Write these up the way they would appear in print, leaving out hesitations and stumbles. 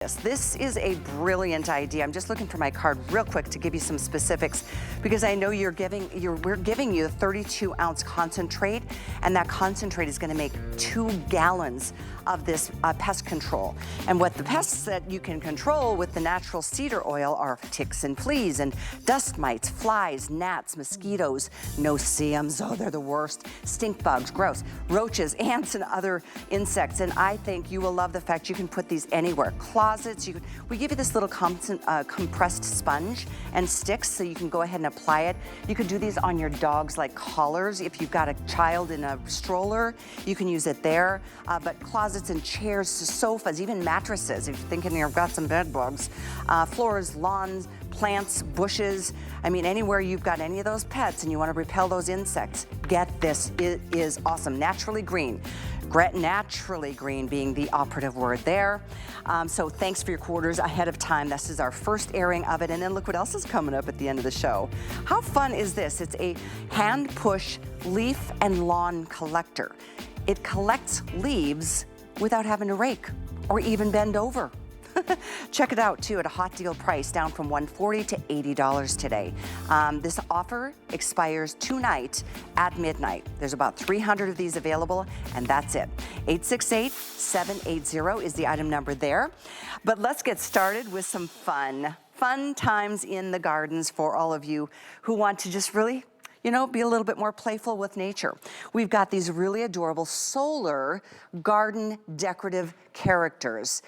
This is a brilliant idea. I'm just looking for my card real quick to give you some specifics because I know we're giving you a 32-ounce concentrate, and that concentrate is going to make 2 gallons of this pest control. And what the pests that you can control with the natural cedar oil are ticks and fleas and dust mites, flies, gnats, mosquitoes, no-see-ums, oh, they're the worst, stink bugs, gross, roaches, ants, and other insects. And I think you will love the fact you can put these anywhere. Closets, we give you this little compressed sponge and sticks so you can go ahead and apply it. You could do these on your dogs like collars. If you've got a child in a stroller, you can use it there. But closets and chairs, sofas, even mattresses, if you're thinking you've got some bed bugs, floors, lawns, plants, bushes. I mean, anywhere you've got any of those pets and you want to repel those insects, get this. It is awesome. Naturally green. Naturally green being the operative word there. So thanks for your quarters ahead of time. This is our first airing of it. And then look what else is coming up at the end of the show. How fun is this? It's a hand push leaf and lawn collector. It collects leaves without having to rake or even bend over. Check it out too at a hot deal price, down from $140 to $80 today. This offer expires tonight at midnight. There's about 300 of these available, and that's it. 868-780 is the item number there. But let's get started with some fun times in the gardens for all of you who want to just really, you know, be a little bit more playful with nature. We've got these really adorable solar garden decorative characters.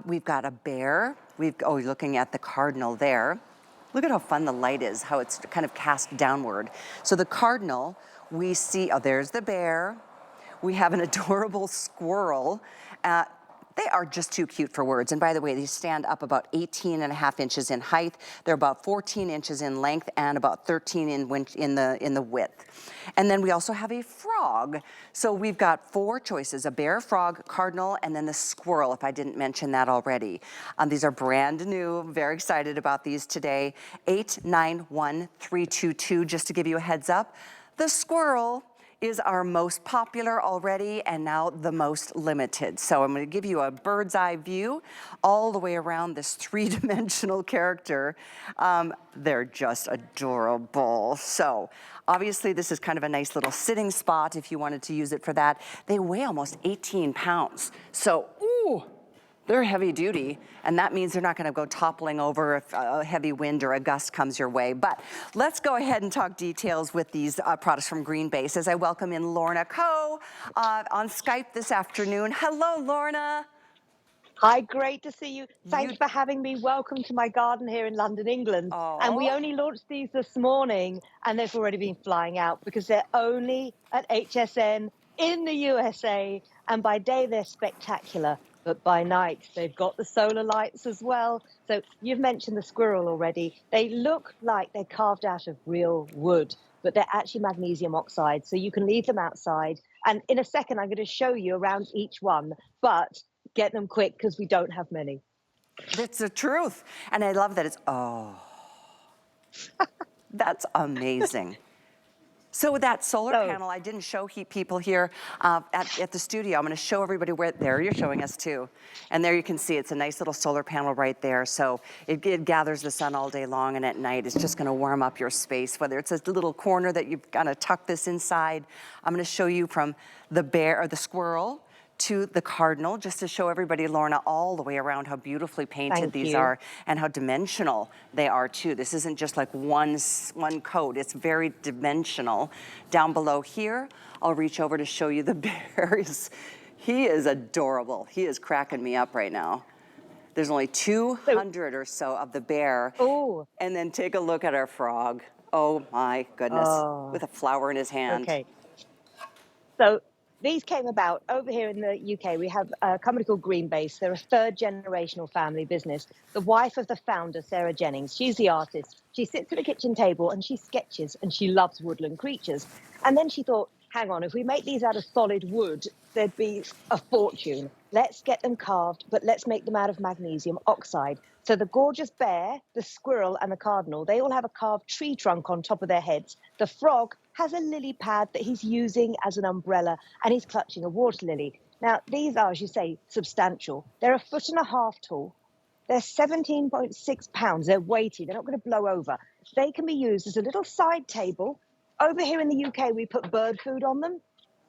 We've got a bear. You're looking at the cardinal there. Look at how fun the light is, how it's kind of cast downward. So the cardinal, we see, oh, there's the bear. We have an adorable squirrel. They are just too cute for words. And by the way, these stand up about 18.5 inches in height. They're about 14 inches in length and about 13 in the width. And then we also have a frog. So we've got 4 choices: a bear, frog, cardinal, and then the squirrel, if I didn't mention that already. These are brand new. Very excited about these today. 891322, just to give you a heads up. The squirrel is our most popular already and now the most limited. So I'm going to give you a bird's eye view all the way around this 3-dimensional character. They're just adorable. So obviously this is kind of a nice little sitting spot if you wanted to use it for that. They weigh almost 18 pounds. So, ooh, they're heavy duty, and that means they're not going to go toppling over if a heavy wind or a gust comes your way. But let's go ahead and talk details with these products from Green Base as I welcome in Lorna Coe on Skype this afternoon. Hello, Lorna. Hi, great to see you. Thanks for having me. Welcome to my garden here in London, England. Oh. And we only launched these this morning, and they've already been flying out because they're only at HSN in the USA. And by day, they're spectacular. But by night, they've got the solar lights as well. So you've mentioned the squirrel already. They look like they're carved out of real wood, but they're actually magnesium oxide. So you can leave them outside. And in a second, I'm going to show you around each one. But get them quick because we don't have many. That's the truth. And I love that it's, oh, that's amazing. So with that solar panel, I didn't show people here at the studio. I'm going to show everybody where, there you're showing us too. And there you can see it's a nice little solar panel right there. So it gathers the sun all day long, and at night it's just going to warm up your space, whether it's a little corner that you've got to tuck this inside. I'm going to show you from the bear or the squirrel to the cardinal, just to show everybody, Lorna, all the way around how beautifully painted these are and how dimensional they are too. This isn't just like one coat, it's very dimensional. Down below here, I'll reach over to show you the bear. He is adorable. He is cracking me up right now. There's only 200 or so of the bear. Oh. And then take a look at our frog. Oh my goodness, with a flower in his hand. Okay. So these came about over here in the UK. We have a company called Green Base. They're a 3rd-generational family business. The wife of the founder, Sarah Jennings, she's the artist. She sits at a kitchen table and she sketches, and she loves woodland creatures. And then she thought, hang on, if we make these out of solid wood, there'd be a fortune. Let's get them carved, but let's make them out of magnesium oxide. So the gorgeous bear, the squirrel, and the cardinal, they all have a carved tree trunk on top of their heads. The frog has a lily pad that he's using as an umbrella, and he's clutching a water lily. Now, these are, as you say, substantial. They're 1.5 feet tall, They're 17.6 pounds. They're weighty. They're not going to blow over. They can be used as a little side table. Over here in the UK, we put bird food on them,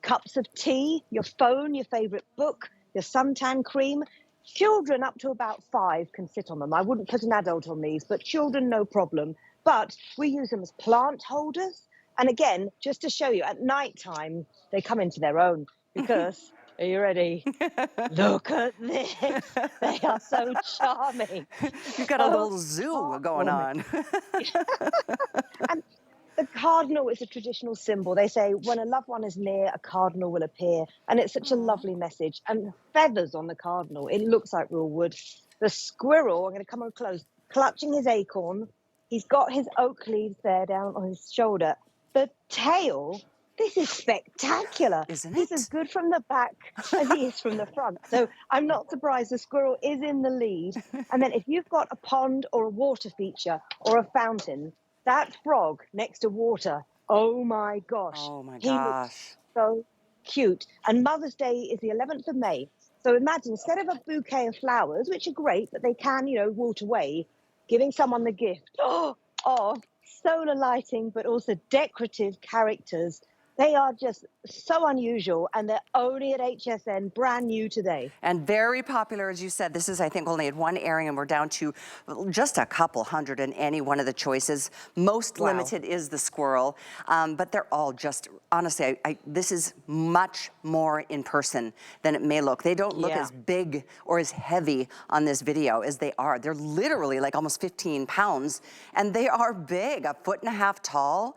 cups of tea, your phone, your favorite book, your suntan cream. Children up to about 5 can sit on them. I wouldn't put an adult on these, but children, no problem. But we use them as plant holders. And again, just to show you, at night time, they come into their own because, are you ready? Look at this. They are so charming. You've got a So little zoo going heartwarming. on. And the cardinal is a traditional symbol. They say when a loved one is near, a cardinal will appear. And it's such a lovely message. And feathers on the cardinal, it looks like real wood. The squirrel, I'm going to come on close, clutching his acorn. He's got his oak leaves there down on his shoulder. The tail, this is spectacular. Isn't He's it? as good from the back as he is from the front. So I'm not surprised the squirrel is in the lead. And then if you've got a pond or a water feature or a fountain, that frog next to water, oh my gosh. Oh my He looks gosh. so cute. And Mother's Day is the 11th of May. So imagine instead of a bouquet of flowers, which are great, but they can, wilt away, giving someone the gift of solar lighting, but also decorative characters. They are just so unusual, and they're only at HSN, brand new today. And very popular, as you said. This is, I think, only at one airing, and we're down to just a couple hundred in any one of the choices. Most Wow. limited is the squirrel, but they're all just, honestly, this is much more in person than it may look. They don't look as big or as heavy on this video as they are. They're literally like almost 15 pounds, and they are big, 1.5 feet tall.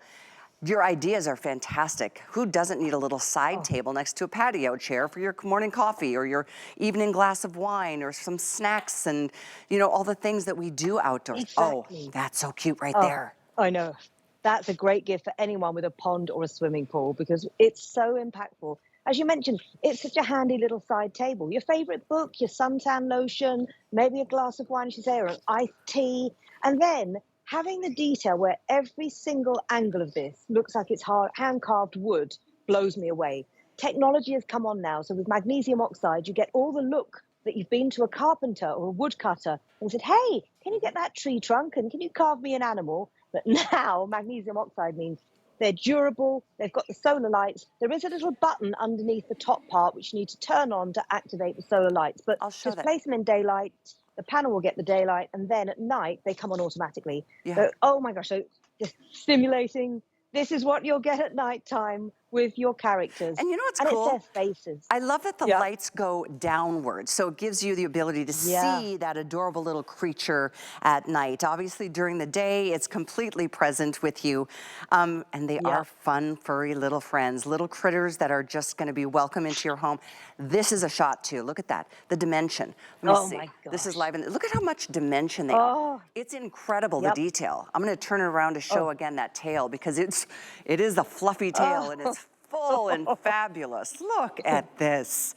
Your ideas are fantastic. Who doesn't need a little side table next to a patio chair for your morning coffee or your evening glass of wine or some snacks and, all the things that we do outdoors. Exactly. Oh, that's so cute right there. I know. That's a great gift for anyone with a pond or a swimming pool because it's so impactful. As you mentioned, it's such a handy little side table. Your favorite book, your suntan lotion, maybe a glass of wine, or an iced tea. And then having the detail where every single angle of this looks like it's hand-carved wood blows me away. Technology has come on now. So with magnesium oxide, you get all the look that you've been to a carpenter or a woodcutter and said, hey, can you get that tree trunk and can you carve me an animal? But now magnesium oxide means they're durable, they've got the solar lights. There is a little button underneath the top part which you need to turn on to activate the solar lights. But I'll show just that. place them in daylight, the panel will get the daylight, and then at night they come on automatically. Yeah. So, oh my gosh, so just stimulating. This is what you'll get at nighttime with your characters. And you know what's and cool? It's their faces. I love that the lights go downward, so it gives you the ability to see that adorable little creature at night. Obviously, during the day, it's completely present with you, and they are fun, furry little friends, little critters that are just going to be welcome into your home. This is a shot, too. Look at that, the dimension. Let me see. My gosh. This is live, and look at how much dimension they are. It's incredible, the detail. I'm going to turn it around to show again that tail, because it is a fluffy tail, and it's full and fabulous. Look at this.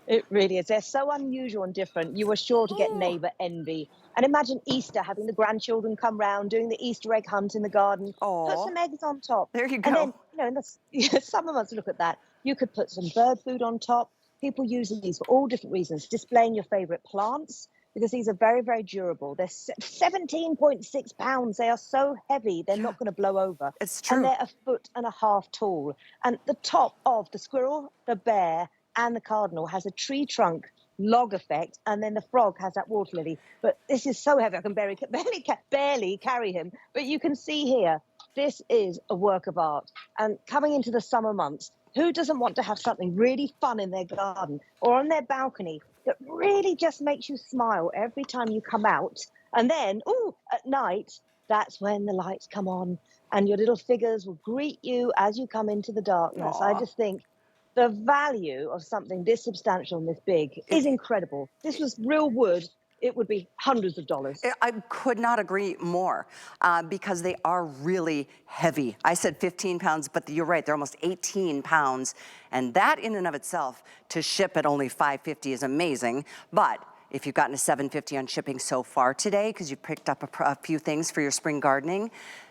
It really is. They're so unusual and different. You are sure to get neighbor envy. And imagine Easter, having the grandchildren come round, doing the Easter egg hunt in the garden. Put some eggs on top. There you go. And then, in the summer months, look at that. You could put some bird food on top. People use these for all different reasons. Displaying your favorite plants, because these are very, very durable. They're 17.6 pounds. They are so heavy, they're not going to blow over. It's true. And they're 1.5 feet tall. And the top of the squirrel, the bear, and the cardinal has a tree trunk log effect, and then the frog has that water lily. But this is so heavy, I can barely carry him. But you can see here, this is a work of art. And coming into the summer months, who doesn't want to have something really fun in their garden or on their balcony that really just makes you smile every time you come out? And then, at night, that's when the lights come on and your little figures will greet you as you come into the darkness. I just think the value of something this substantial and this big is incredible. This was real wood. It would be hundreds of dollars. I could not agree more because they are really heavy. I said 15 pounds, but you're right, they're almost 18 pounds. And that in and of itself, to ship at only $5.50 is amazing. But if you've gotten a $7.50 on shipping so far today, because you picked up a few things for your spring gardening,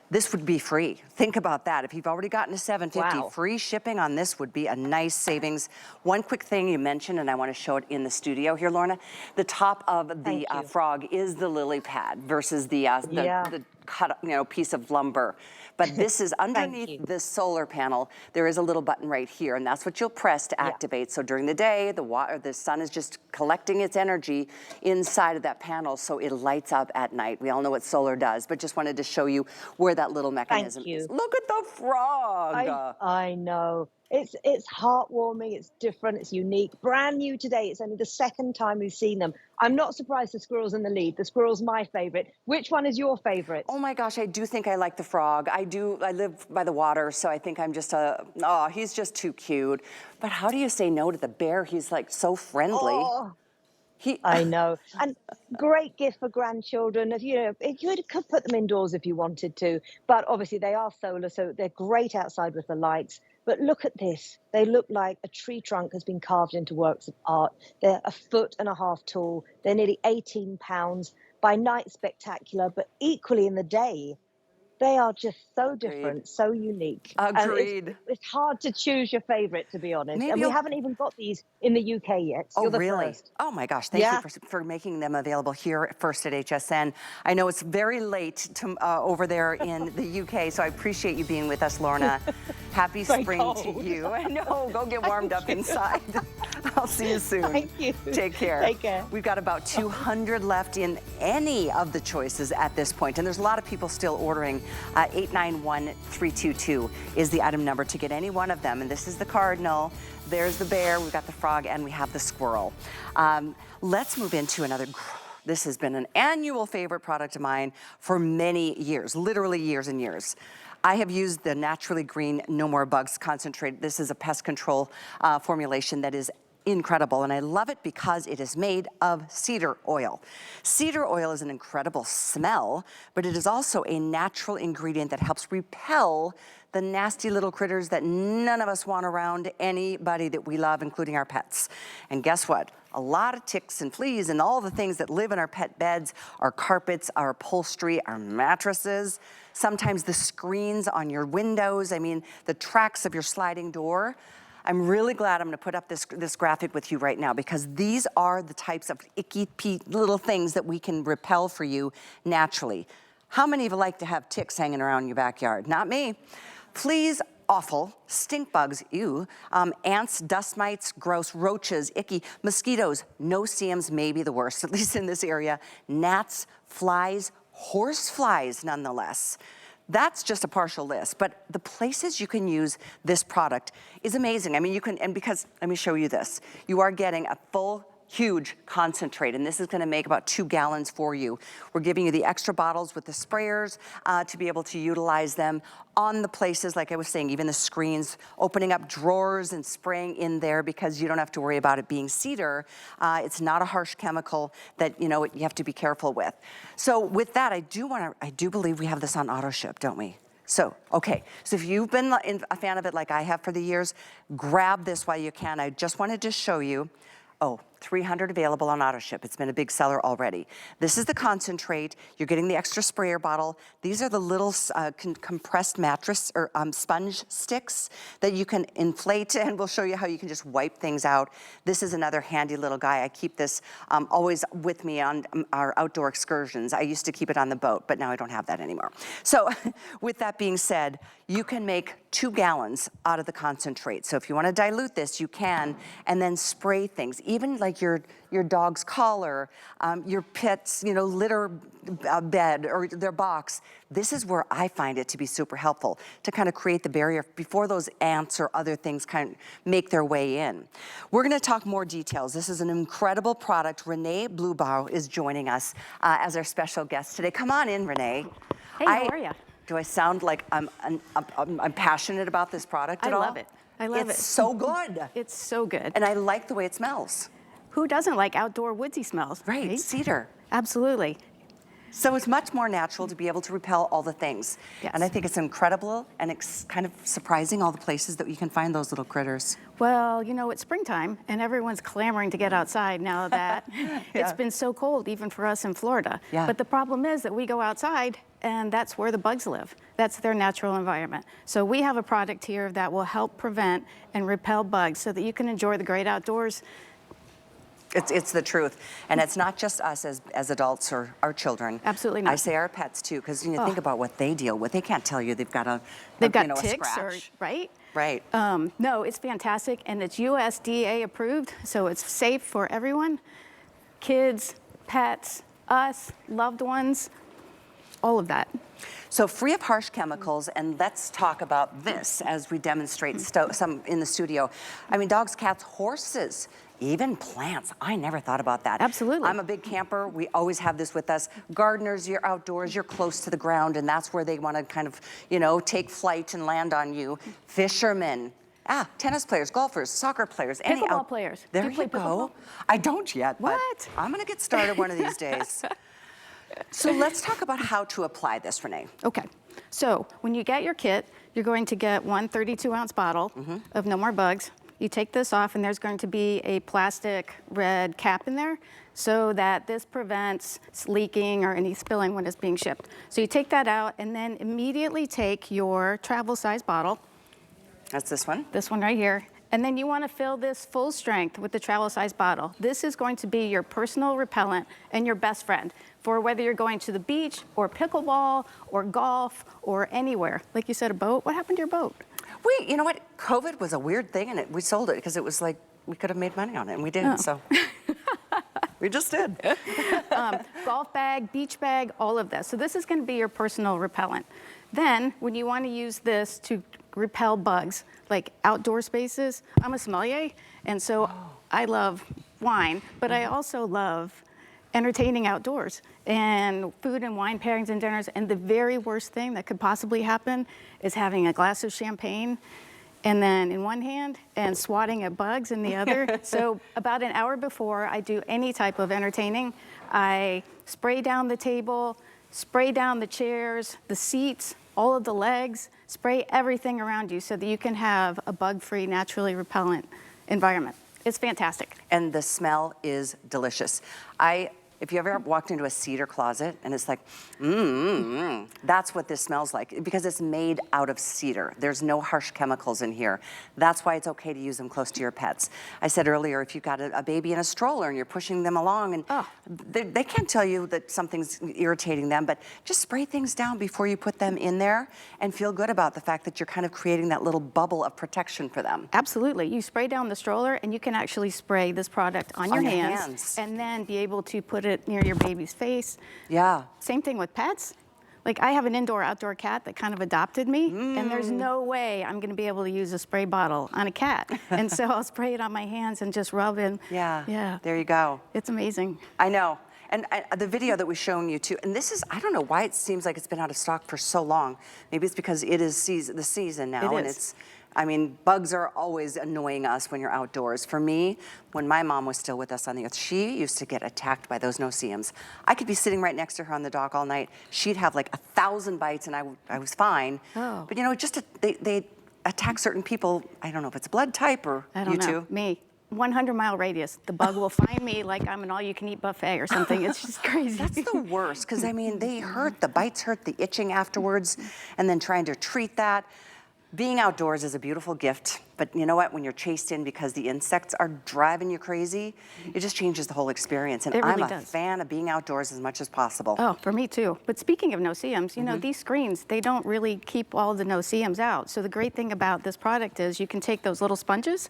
this would be free. Think about that. If you've already gotten to $750, Wow. free shipping on this would be a nice savings. One quick thing you mentioned, and I want to show it in the studio here, Lorna. The top of the Thank you. frog is the lily pad versus the Yeah. cut, piece of lumber. But this is Thank underneath you. this solar panel. There is a little button right here, and that's what you'll press to Yeah. activate. So during the day, the sun is just collecting its energy inside of that panel, so it lights up at night. We all know what solar does, but just wanted to show you where that little mechanism Thank you. is. Look at the frog. I know. It's heartwarming, it's different, it's unique, brand new today. It's only the second time we've seen them. I'm not surprised the squirrel's in the lead. The squirrel's my favorite. Which one is your favorite? Oh my gosh, I do think I like the frog. I live by the water, so I think I'm just he's just too cute. But how do you say no to the bear? He's like so friendly. Oh, I know. And great gift for grandchildren. If you could put them indoors if you wanted to, but obviously they are solar, so they're great outside with the lights. But look at this. They look like a tree trunk has been carved into works of art. They're 1.5 feet tall. They're nearly 18 pounds. By night, spectacular, but equally in the day, they are just so different, so unique. Agreed. And it's hard to choose your favorite, to be honest. Maybe and we you'll- haven't even got these in the UK yet. Oh, You're the really? first. Oh my gosh, thank you Yeah. for making them available here first at HSN. I know it's very late over there in the UK, so I appreciate you being with us, Lorna. Happy Very spring cold. to you. I know, go get warmed up inside. I'll see you soon. Thank you. Take care. Take care. We've got about 200 left in any of the choices at this point, and there's a lot of people still ordering. 891322 is the item number to get any one of them, and this is the cardinal. There's the bear, we've got the frog, and we have the squirrel. Let's move into another. This has been an annual favorite product of mine for many years, literally years and years. I have used the Naturally Green No More Bugs Concentrate. This is a pest control formulation that is incredible, and I love it because it is made of cedar oil. Cedar oil is an incredible smell, but it is also a natural ingredient that helps repel the nasty little critters that none of us want around anybody that we love, including our pets. And guess what? A lot of ticks and fleas and all the things that live in our pet beds, our carpets, our upholstery, our mattresses, sometimes the screens on your windows, the tracks of your sliding door. I'm really glad I'm gonna put up this graphic with you right now, because these are the types of icky little things that we can repel for you naturally. How many of you like to have ticks hanging around your backyard? Not me. Fleas, awful. Stink bugs, ew. Ants, dust mites, gross. Roaches, icky. Mosquitoes, no-see-ums, maybe the worst, at least in this area. Gnats, flies, horse flies nonetheless. That's just a partial list, but the places you can use this product is amazing. Because, let me show you this. You are getting a full, huge concentrate, and this is gonna make about 2 gallons for you. We're giving you the extra bottles with the sprayers to be able to utilize them on the places, like I was saying, even the screens, opening up drawers and spraying in there, because you don't have to worry about it being cedar. It's not a harsh chemical that you have to be careful with. So with that, I do believe we have this on auto ship, don't we? So, okay, so if you've been a fan of it like I have for the years, grab this while you can. I just wanted to show you. 300 available on auto ship. It's been a big seller already. This is the concentrate. You're getting the extra sprayer bottle. These are the little compressed mattress or sponge sticks that you can inflate, and we'll show you how you can just wipe things out. This is another handy little guy. I keep this always with me on our outdoor excursions. I used to keep it on the boat, but now I don't have that anymore. So with that being said, you can make 2 gallons out of the concentrate. So if you want to dilute this, you can, and then spray things, even like your dog's collar, your pet's litter bed or their box. This is where I find it to be super helpful to kind of create the barrier before those ants or other things kind of make their way in. We're going to talk more details. This is an incredible product. Renee Bluebow is joining us as our special guest today. Come on in, Renee. Hey, how are you? Do I sound like I'm passionate about this product at all? I love it. I love it. It's so good. It's so good. And I like the way it smells. Who doesn't like outdoor woodsy smells? Right, cedar. Absolutely. So it's much more natural to be able to repel all the things. Yes. And I think it's incredible and it's kind of surprising all the places that you can find those little critters. Well, you know, it's springtime and everyone's clamoring to get outside now that it's been so cold, even for us in Florida. Yeah. But the problem is that we go outside and that's where the bugs live. That's their natural environment. So we have a product here that will help prevent and repel bugs so that you can enjoy the great outdoors. It's the truth. And it's not just us as adults or our children. Absolutely not. I say our pets too, because you think about what they deal with. They can't tell you they've got a ticks, scratch. right? Right. No, it's fantastic, and it's USDA approved, so it's safe for everyone. Kids, pets, us, loved ones, all of that. So free of harsh chemicals, and let's talk about this as we demonstrate some in the studio. I mean, dogs, cats, horses, even plants. I never thought about that. Absolutely. I'm a big camper. We always have this with us. Gardeners, you're outdoors, you're close to the ground, and that's where they want to kind of, you know, take flight and land on you. Fishermen. Tennis players, golfers, soccer players. Pickleball players. There Do you play you go. pickleball? I don't yet, but What? I'm going to get started one of these days. So let's talk about how to apply this, Renee. Okay, so when you get your kit, you're going to get one 32-ounce bottle of No More Bugs. You take this off, and there's going to be a plastic red cap in there so that this prevents leaking or any spilling when it's being shipped. So you take that out, and then immediately take your travel size bottle. That's this one. This one right here. And then you want to fill this full strength with the travel size bottle. This is going to be your personal repellent and your best friend for whether you're going to the beach or pickleball or golf or anywhere. Like you said, a boat. What happened to your boat? You know what? COVID was a weird thing, and we sold it because it was like we could have made money on it, and we didn't. So we just did. Golf bag, beach bag, all of this. So this is going to be your personal repellent. Then, when you want to use this to repel bugs, like outdoor spaces, I'm a sommelier, and so I love wine, but I also love entertaining outdoors and food and wine pairings and dinners. And the very worst thing that could possibly happen is having a glass of champagne and then in one hand and swatting at bugs in the other. So about an hour before I do any type of entertaining, I spray down the table, spray down the chairs, the seats, all of the legs, spray everything around you so that you can have a bug-free, naturally repellent environment. It's fantastic. And the smell is delicious. If you ever walked into a cedar closet and it's like, that's what this smells like, because it's made out of cedar. There's no harsh chemicals in here. That's why it's okay to use them close to your pets. I said earlier, if you've got a baby in a stroller and you're pushing them along, and they can't tell you that something's irritating them, but just spray things down before you put them in there and feel good about the fact that you're kind of creating that little bubble of protection for them. Absolutely. You spray down the stroller and you can actually spray this product on your hands and then be able to put it near your baby's face. Yeah. Same thing with pets. Like I have an indoor-outdoor cat that kind of adopted me, and there's no way I'm going to be able to use a spray bottle on a cat. And so I'll spray it on my hands and just rub in. Yeah. There you go. It's amazing. I know. And the video that we've shown you too, and this is, I don't know why it seems like it's been out of stock for so long. Maybe it's because it is the season now. And it's, I mean, bugs are always annoying us when you're outdoors. For me, when my mom was still with us on the earth, she used to get attacked by those no-see-ums. I could be sitting right next to her on the dock all night. She'd have like 1,000 bites and I was fine. But you know, just they attack certain people. I don't know if it's blood type or I don't know. Me. 100-mile radius. The bug will find me like I'm an all-you-can-eat buffet or something. It's just crazy. That's the worst, because I mean, they hurt. The bites hurt, the itching afterwards, and then trying to treat that. Being outdoors is a beautiful gift, but you know what? When you're chased in because the insects are driving you crazy, it just changes the whole experience. And I'm a fan of being outdoors as much as possible. Oh, for me too. But speaking of no-see-ums, you know, these screens, they don't really keep all the no-see-ums out. So the great thing about this product is you can take those little sponges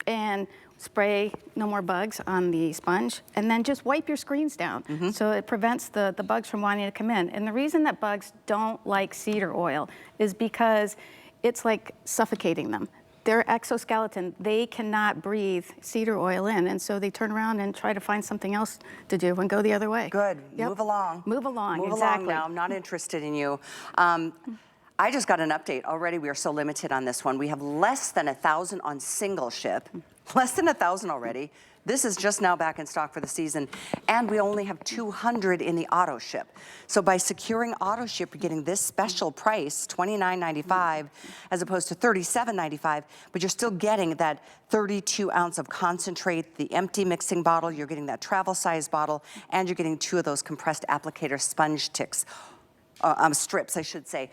and spray No More Bugs on the sponge, and then just wipe your screens down. So it prevents the bugs from wanting to come in. And the reason that bugs don't like cedar oil is because it's like suffocating them. Their exoskeleton, they cannot breathe cedar oil in, and so they turn around and try to find something else to do and go the other way. Good. Move along. Move along, Move exactly. along now. I'm not interested in you. I just got an update already. We are so limited on this one. We have less than 1,000 on single ship. Less than 1,000 already. This is just now back in stock for the season, and we only have 200 in the auto ship. So by securing auto ship, you're getting this special price, $29.95, as opposed to $37.95, but you're still getting that 32 ounce of concentrate, the empty mixing bottle, you're getting that travel size bottle, and you're getting 2 of those compressed applicator sponge strips, I should say.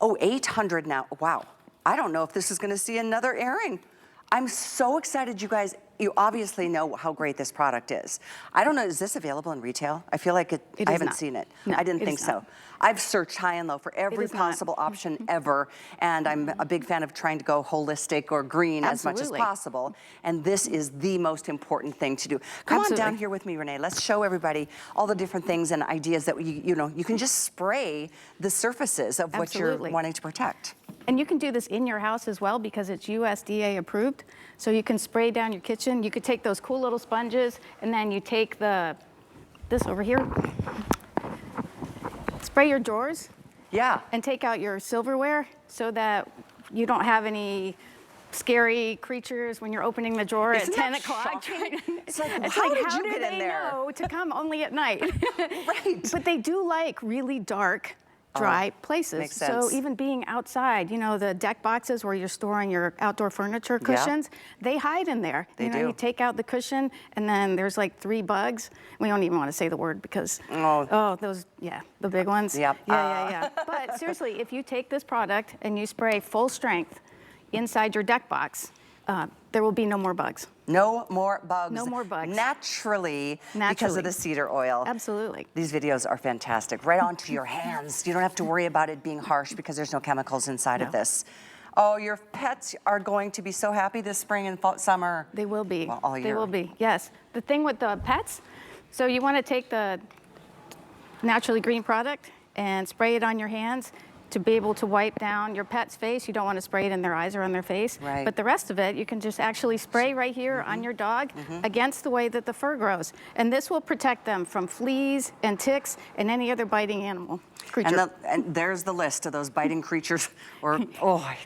Oh, 800 now, wow. I don't know if this is gonna see another airing. I'm so excited, you guys. You obviously know how great this product is. I don't know, is this available in retail? I feel like I haven't seen it. No, I didn't think so. I've searched high and low for every possible option ever, and I'm a big fan of trying to go holistic or green as much as possible, and this is the most important thing to do. Come on down here with me, Renee. Let's show everybody all the different things and ideas that you know, you can just spray the surfaces of what you're wanting to protect. And you can do this in your house as well because it's USDA approved. So you can spray down your kitchen. You could take those cool little sponges and then you take this over here, spray your drawers. Yeah. And take out your silverware so that you don't have any scary creatures when you're opening the drawer at 10 o'clock. It's like, how did you get in there? Know to come only at night? Right. But they do like really dark, dry places. Makes sense. So even being outside, you know, the deck boxes where you're storing your outdoor furniture cushions, they hide in there. They you know, do. you take out the cushion and then there's like 3 bugs. We don't even want to say the word because, those, the big ones. Yep. Yeah. But seriously, if you take this product and you spray full strength inside your deck box, there will be no more bugs. No more bugs. No more bugs. Naturally, because of the cedar oil. Absolutely. These videos are fantastic. Right onto your hands. You don't have to worry about it being harsh because there's no chemicals inside of this. Oh, your pets are going to be so happy this spring and summer. They will be. Well, all year. They will be, yes. The thing with the pets, so you want to take the naturally green product and spray it on your hands to be able to wipe down your pet's face. You don't want to spray it in their eyes or on their face. Right. But the rest of it, you can just actually spray right here on your dog against the way that the fur grows. And this will protect them from fleas and ticks and any other biting animal creature. And there's the list of those biting creatures. Or, I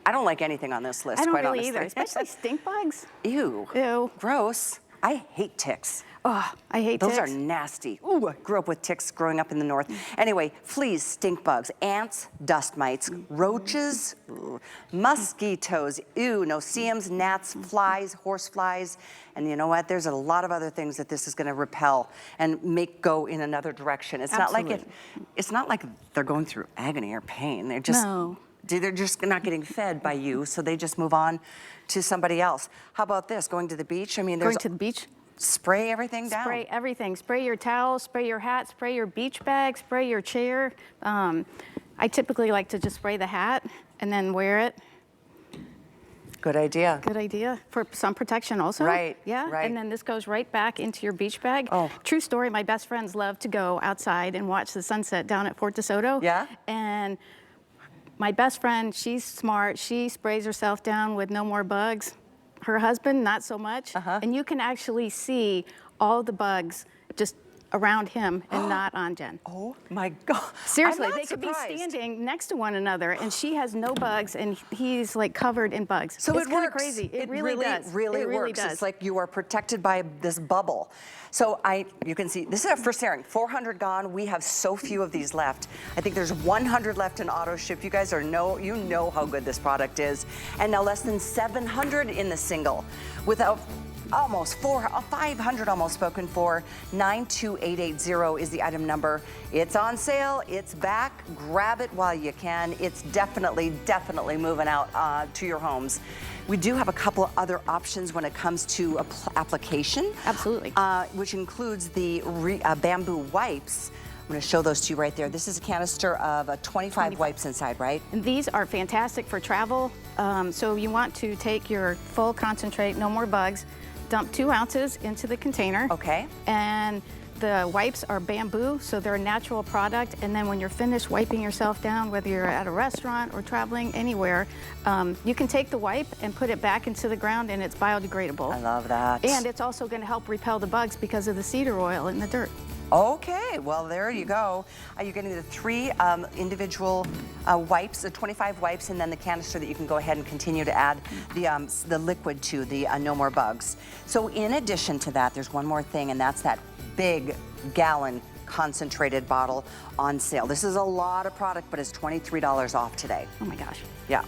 don't like anything on this list, I don't quite really honestly. either, especially stink bugs. Ew. Ew. Gross. I hate ticks. Oh, I hate ticks. Those are nasty. Ooh, I grew up with ticks growing up in the north. Anyway, fleas, stink bugs, ants, dust mites, roaches, mosquitoes, no-see-ums, gnats, flies, horse flies, and you know what? There's a lot of other things that this is going to repel and make go in another direction. It's not like it's not like they're going through agony or pain. They're just they're just not getting fed by you, so they just move on to somebody else. How about this? Going to the beach? I mean, Going to the beach? Spray everything down. Spray everything. Spray your towel, spray your hat, spray your beach bag, spray your chair. I typically like to just spray the hat and then wear it. Good idea. Good idea. For some protection also. Right. Yeah. Right. And then this goes right back into your beach bag. Oh. True story, my best friends love to go outside and watch the sunset down at Fort DeSoto. Yeah. And my best friend, she's smart. She sprays herself down with no more bugs. Her husband, not so much. And you can actually see all the bugs just around him and not on Jen. Oh my God. Seriously, I'm not they could be surprised. standing next to one another and she has no bugs and he's like covered in bugs. So it's it works. Crazy. It really does. Really it really works. does. It's like you are protected by this bubble. So you can see, this is our first airing. 400 gone. We have so few of these left. I think there's 100 left in auto ship. You guys you know how good this product is. And now less than 700 in the single. Without almost 500 almost spoken for. 92880 is the item number. It's on sale. It's back. Grab it while you can. It's definitely moving out to your homes. We do have a couple of other options when it comes to application. Absolutely. Which includes the bamboo wipes. I'm going to show those to you right there. This is a canister of 25 wipes inside, right? And these are fantastic for travel. So you want to take your full concentrate, no more bugs, dump 2 ounces into the container. Okay. And the wipes are bamboo, so they're a natural product. And then when you're finished wiping yourself down, whether you're at a restaurant or traveling anywhere, you can take the wipe and put it back into the ground and it's biodegradable. I love that. And it's also going to help repel the bugs because of the cedar oil in the dirt. Okay, well, there you go. You're getting the 3 individual wipes, the 25 wipes, and then the canister that you can go ahead and continue to add the liquid to, the No More Bugs. So in addition to that, there's one more thing, and that's that big gallon concentrated bottle on sale. This is a lot of product, but it's $23 off today. Oh my gosh. Yeah.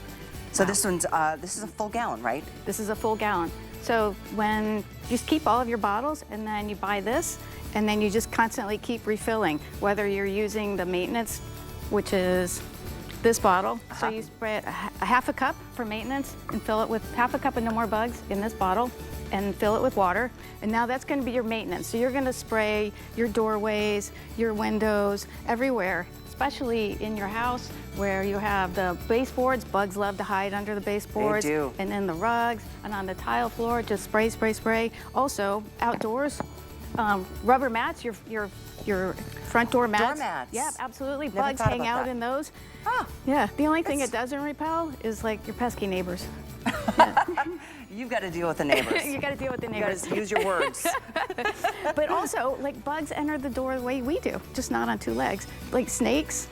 So Wow. this is a full gallon, right? This is a full gallon. So when you just keep all of your bottles and then you buy this, and then you just constantly keep refilling, whether you're using the maintenance, which is this bottle. So you spray it a half a cup for maintenance and fill it with half a cup of No More Bugs in this bottle and fill it with water. And now that's gonna be your maintenance. So you're gonna spray your doorways, your windows, everywhere, especially in your house where you have the baseboards. Bugs love to hide under the baseboards. They do. And then the rugs and on the tile floor, just spray, spray, spray. Also, outdoors, rubber mats, your front door mats. Doormats. Yeah, absolutely. Never Bugs thought hang about out that. in those. Oh, Yeah, the only thing it doesn't repel is like your pesky neighbors. Yeah. you've got to deal with the neighbors. You got to deal with the You neighbors. got to use your words. But also, like, bugs enter the door the way we do, just not on 2 legs. Like snakes.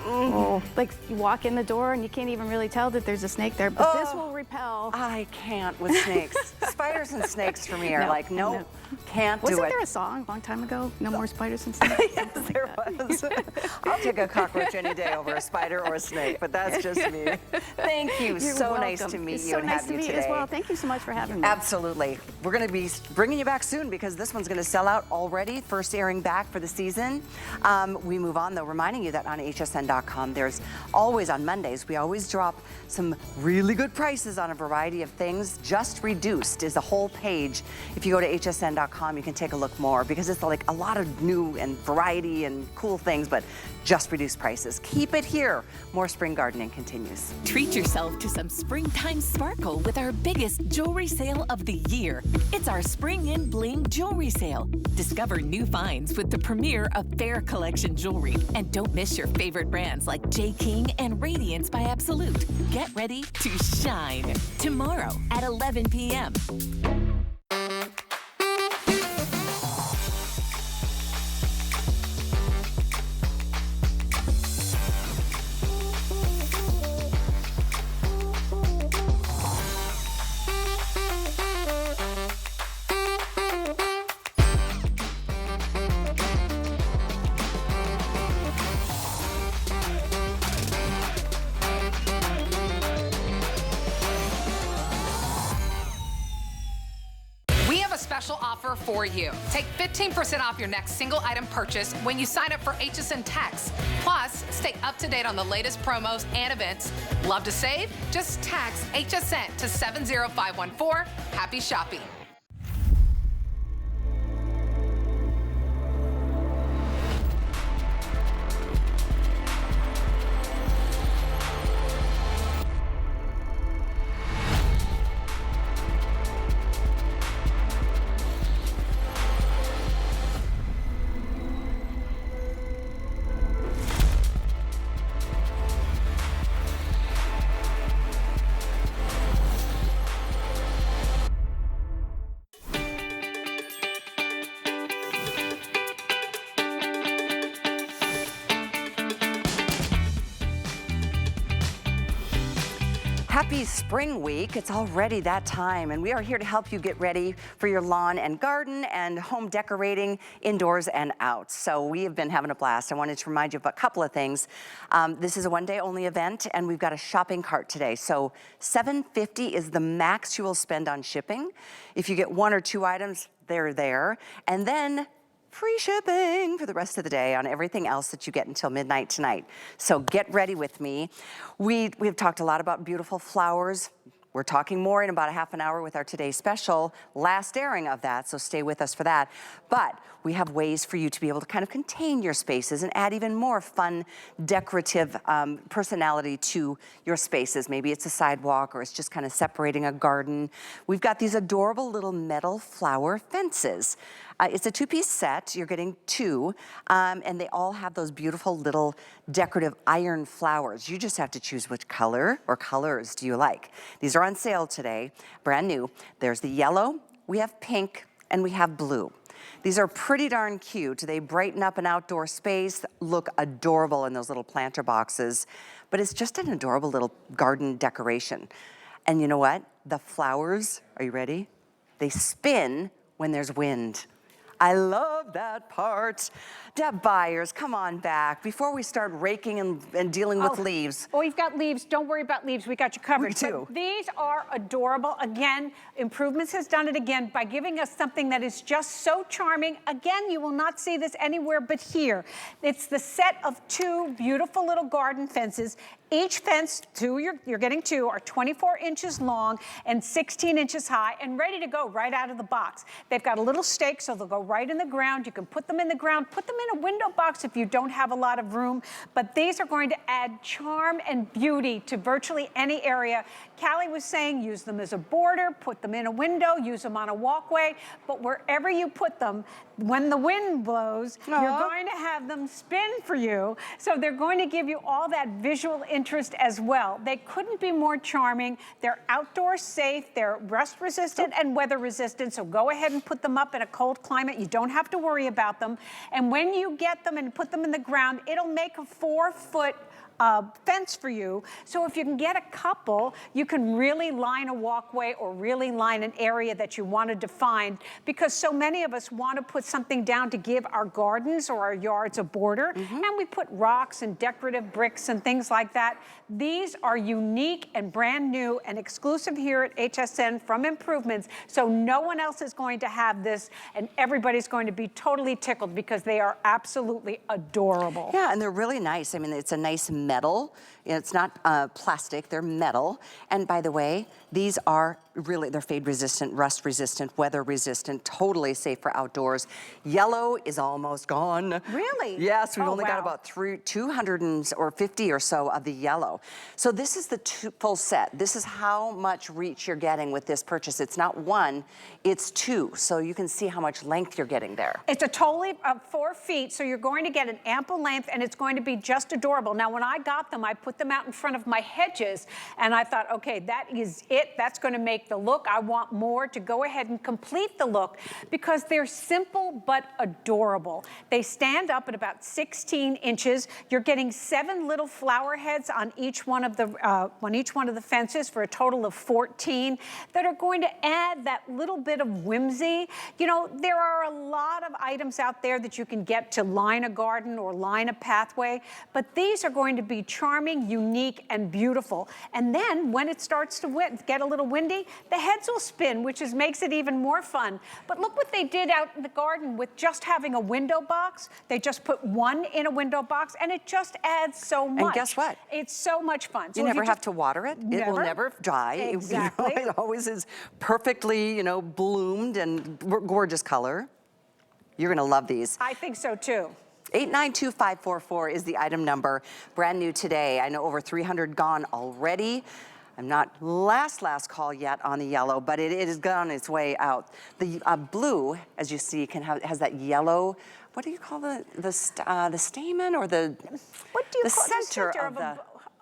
Oh, like you walk in the door and you can't even really tell that there's a snake there, but this will repel. I can't with snakes. Spiders and snakes for me are No, like, nope, no. can't do Wasn't it. there a song a long time ago? No more spiders and snakes? Yes, Something there like that. was. I'll take a cockroach any day over a spider or a snake, but that's just me. Thank you. You're So nice welcome. to meet It's you so and nice have to you meet today. you as well. Thank you so much for having me. Absolutely. We're going to be bringing you back soon because this one's going to sell out already. First airing back for the season. We move on, though, reminding you that on hsn.com, there's always on Mondays, we always drop some really good prices on a variety of things. Just Reduced is the whole page. If you go to hsn.com, you can take a look more because it's like a lot of new and variety and cool things, but just reduced prices. Keep it here. More spring gardening continues. Treat yourself to some springtime sparkle with our biggest jewelry sale of the year. It's our Spring in Bling jewelry sale. Discover new finds with the premiere of Fair Collection jewelry. And don't miss your favorite brands like J. King and Radiance by Absolute. Get ready to shine tomorrow at 11 p.m. Special offer for you. Take 15% off your next single item purchase when you sign up for HSN Text. Plus, stay up to date on the latest promos and events. Love to save? Just text HSN to 70514. Happy shopping. Happy Spring Week. It's already that time, and we are here to help you get ready for your lawn and garden and home decorating indoors and out. So we have been having a blast. I wanted to remind you of a couple of things. This is a one-day only event, and we've got a shopping cart today. So $7.50 is the max you will spend on shipping. If you get 1 or 2 items, they're there. And then free shipping for the rest of the day on everything else that you get until midnight tonight. So get ready with me. We've talked a lot about beautiful flowers. We're talking more in about a half an hour with our today's special, last airing of that, so stay with us for that. But we have ways for you to be able to kind of contain your spaces and add even more fun, decorative personality to your spaces. Maybe it's a sidewalk or it's just kind of separating a garden. We've got these adorable little metal flower fences. It's a 2-piece set. You're getting 2, and they all have those beautiful little decorative iron flowers. You just have to choose which color or colors do you like. These are on sale today, brand new. There's the yellow, we have pink, and we have blue. These are pretty darn cute. They brighten up an outdoor space, look adorable in those little planter boxes, but it's just an adorable little garden decoration. And you know what? The flowers, are you ready? They spin when there's wind. I love that part. Deb Byers, come on back before we start raking and dealing with leaves. Oh, we've got leaves. Don't worry about leaves. We got you covered. We do. But these are adorable. Again, Improvements has done it again by giving us something that is just so charming. Again, you will not see this anywhere but here. It's the set of 2 beautiful little garden fences. Each fence, you're getting 2, are 24 inches long and 16 inches high and ready to go right out of the box. They've got a little stake, so they'll go right in the ground. You can put them in the ground, put them in a window box if you don't have a lot of room. But these are going to add charm and beauty to virtually any area. Callie was saying use them as a border, put them in a window, use them on a walkway. But wherever you put them, when the wind blows, you're going to have them spin for you. So they're going to give you all that visual interest as well. They couldn't be more charming. They're outdoor safe, they're rust resistant and weather resistant. So go ahead and put them up in a cold climate. You don't have to worry about them. And when you get them and put them in the ground, it'll make a 4-foot fence for you. So if you can get a couple, you can really line a walkway or really line an area that you want to define, because so many of us want to put something down to give our gardens or our yards a border, and we put rocks and decorative bricks and things like that. These are unique and brand new and exclusive here at HSN from Improvements, so no one else is going to have this, and everybody's going to be totally tickled because they are absolutely adorable. Yeah, and they're really nice. I mean, it's a nice metal. It's not plastic, they're metal. And by the way, these are really, they're fade resistant, rust resistant, weather resistant, totally safe for outdoors. Yellow is almost gone. Really? Yes, we've only got wow. about 250 or so of the yellow. So this is the full set. This is how much reach you're getting with this purchase. It's not 1, it's 2. So you can see how much length you're getting there. It's a totally 4 feet, so you're going to get an ample length, and it's going to be just adorable. Now, when I got them, I put them out in front of my hedges, and I thought, okay, that is it. That's going to make the look. I want more to go ahead and complete the look, because they're simple but adorable. They stand up at about 16 inches. You're getting 7 little flower heads on each one of the fences for a total of 14 that are going to add that little bit of whimsy. You know, there are a lot of items out there that you can get to line a garden or line a pathway, but these are going to be charming, unique, and beautiful. And then when it starts to get a little windy, the heads will spin, which makes it even more fun. But look what they did out in the garden with just having a window box. They just put 1 in a window box, and it just adds so much. And guess what? It's so much fun. You never have to water it. It will never dry. Exactly. It always is perfectly, bloomed and gorgeous color. You're gonna love these. I think so too. 892544 is the item number. Brand new today. I know over 300 gone already. I'm not last call yet on the yellow, but it is on its way out. The blue, as you see, has that yellow. What do you call the stamen or the? What do you the call center of the?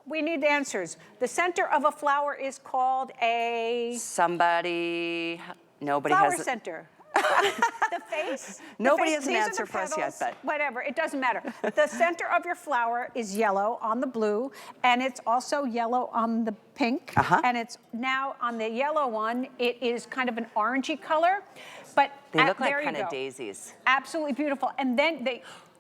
We need answers. The center of a flower is called a. Nobody flower has. Center. The face. Nobody has an answer for us yet, but whatever, it doesn't matter. The center of your flower is yellow on the blue, and it's also yellow on the pink, and it's now on the yellow one, it is kind of an orangey color, but they look like there kind you of go. Daisies. Absolutely beautiful, and then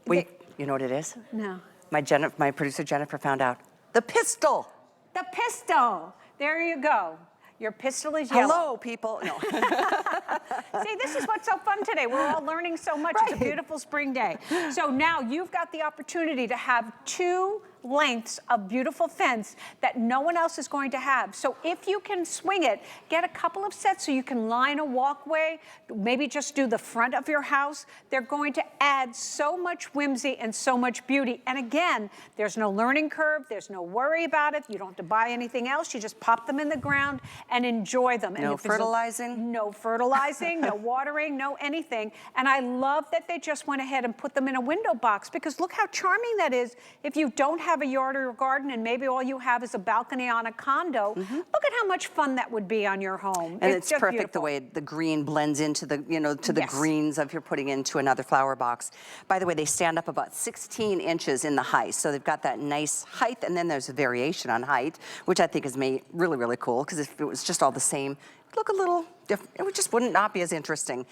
Wait, you know what it is? No. My producer Jennifer found out. The pistil. The pistil. There you go. Your pistil is yellow. Hello, people. No. See, this is what's so fun today. We're all learning so much. Right. It's a beautiful spring day. So now you've got the opportunity to have 2 lengths of beautiful fence that no one else is going to have. So if you can swing it, get a couple of sets so you can line a walkway, maybe just do the front of your house. They're going to add so much whimsy and so much beauty. And again, there's no learning curve. There's no worry about it. You don't have to buy anything else. You just pop them in the ground and enjoy them. No fertilizing? No fertilizing, no watering, no anything. And I love that they just went ahead and put them in a window box, because look how charming that is if you don't have a yard or a garden and maybe all you have is a balcony on a condo, look at how much fun that would be on your home. And it's just perfect beautiful. the way the green blends into the, to the greens of you're putting into another flower box. By the way, they stand up about 16 inches in the height. So they've got that nice height, and then there's a variation on height, which I think is made really, really cool, because if it was just all the same, it'd look a little different. It would just wouldn't not be as interesting.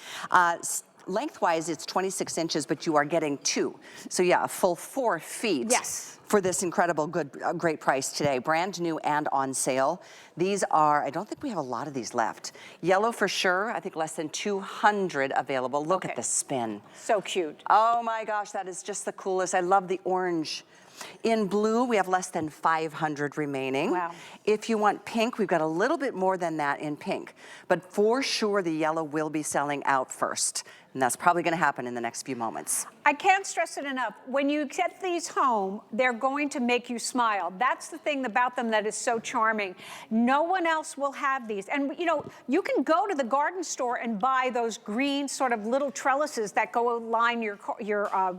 Lengthwise, it's 26 inches, but you are getting 2. So yeah, a full 4 feet. Yes. For this incredible, great price today. Brand new and on sale. These are, I don't think we have a lot of these left. Yellow for sure, I think less than 200 available. Look at the spin. So cute. Oh my gosh, that is just the coolest. I love the orange. In blue, we have less than 500 remaining. Wow. If you want pink, we've got a little bit more than that in pink. But for sure, the yellow will be selling out first. And that's probably gonna happen in the next few moments. I can't stress it enough. When you get these home, they're going to make you smile. That's the thing about them that is so charming. No one else will have these. And you can go to the garden store and buy those green sort of little trellises that go line your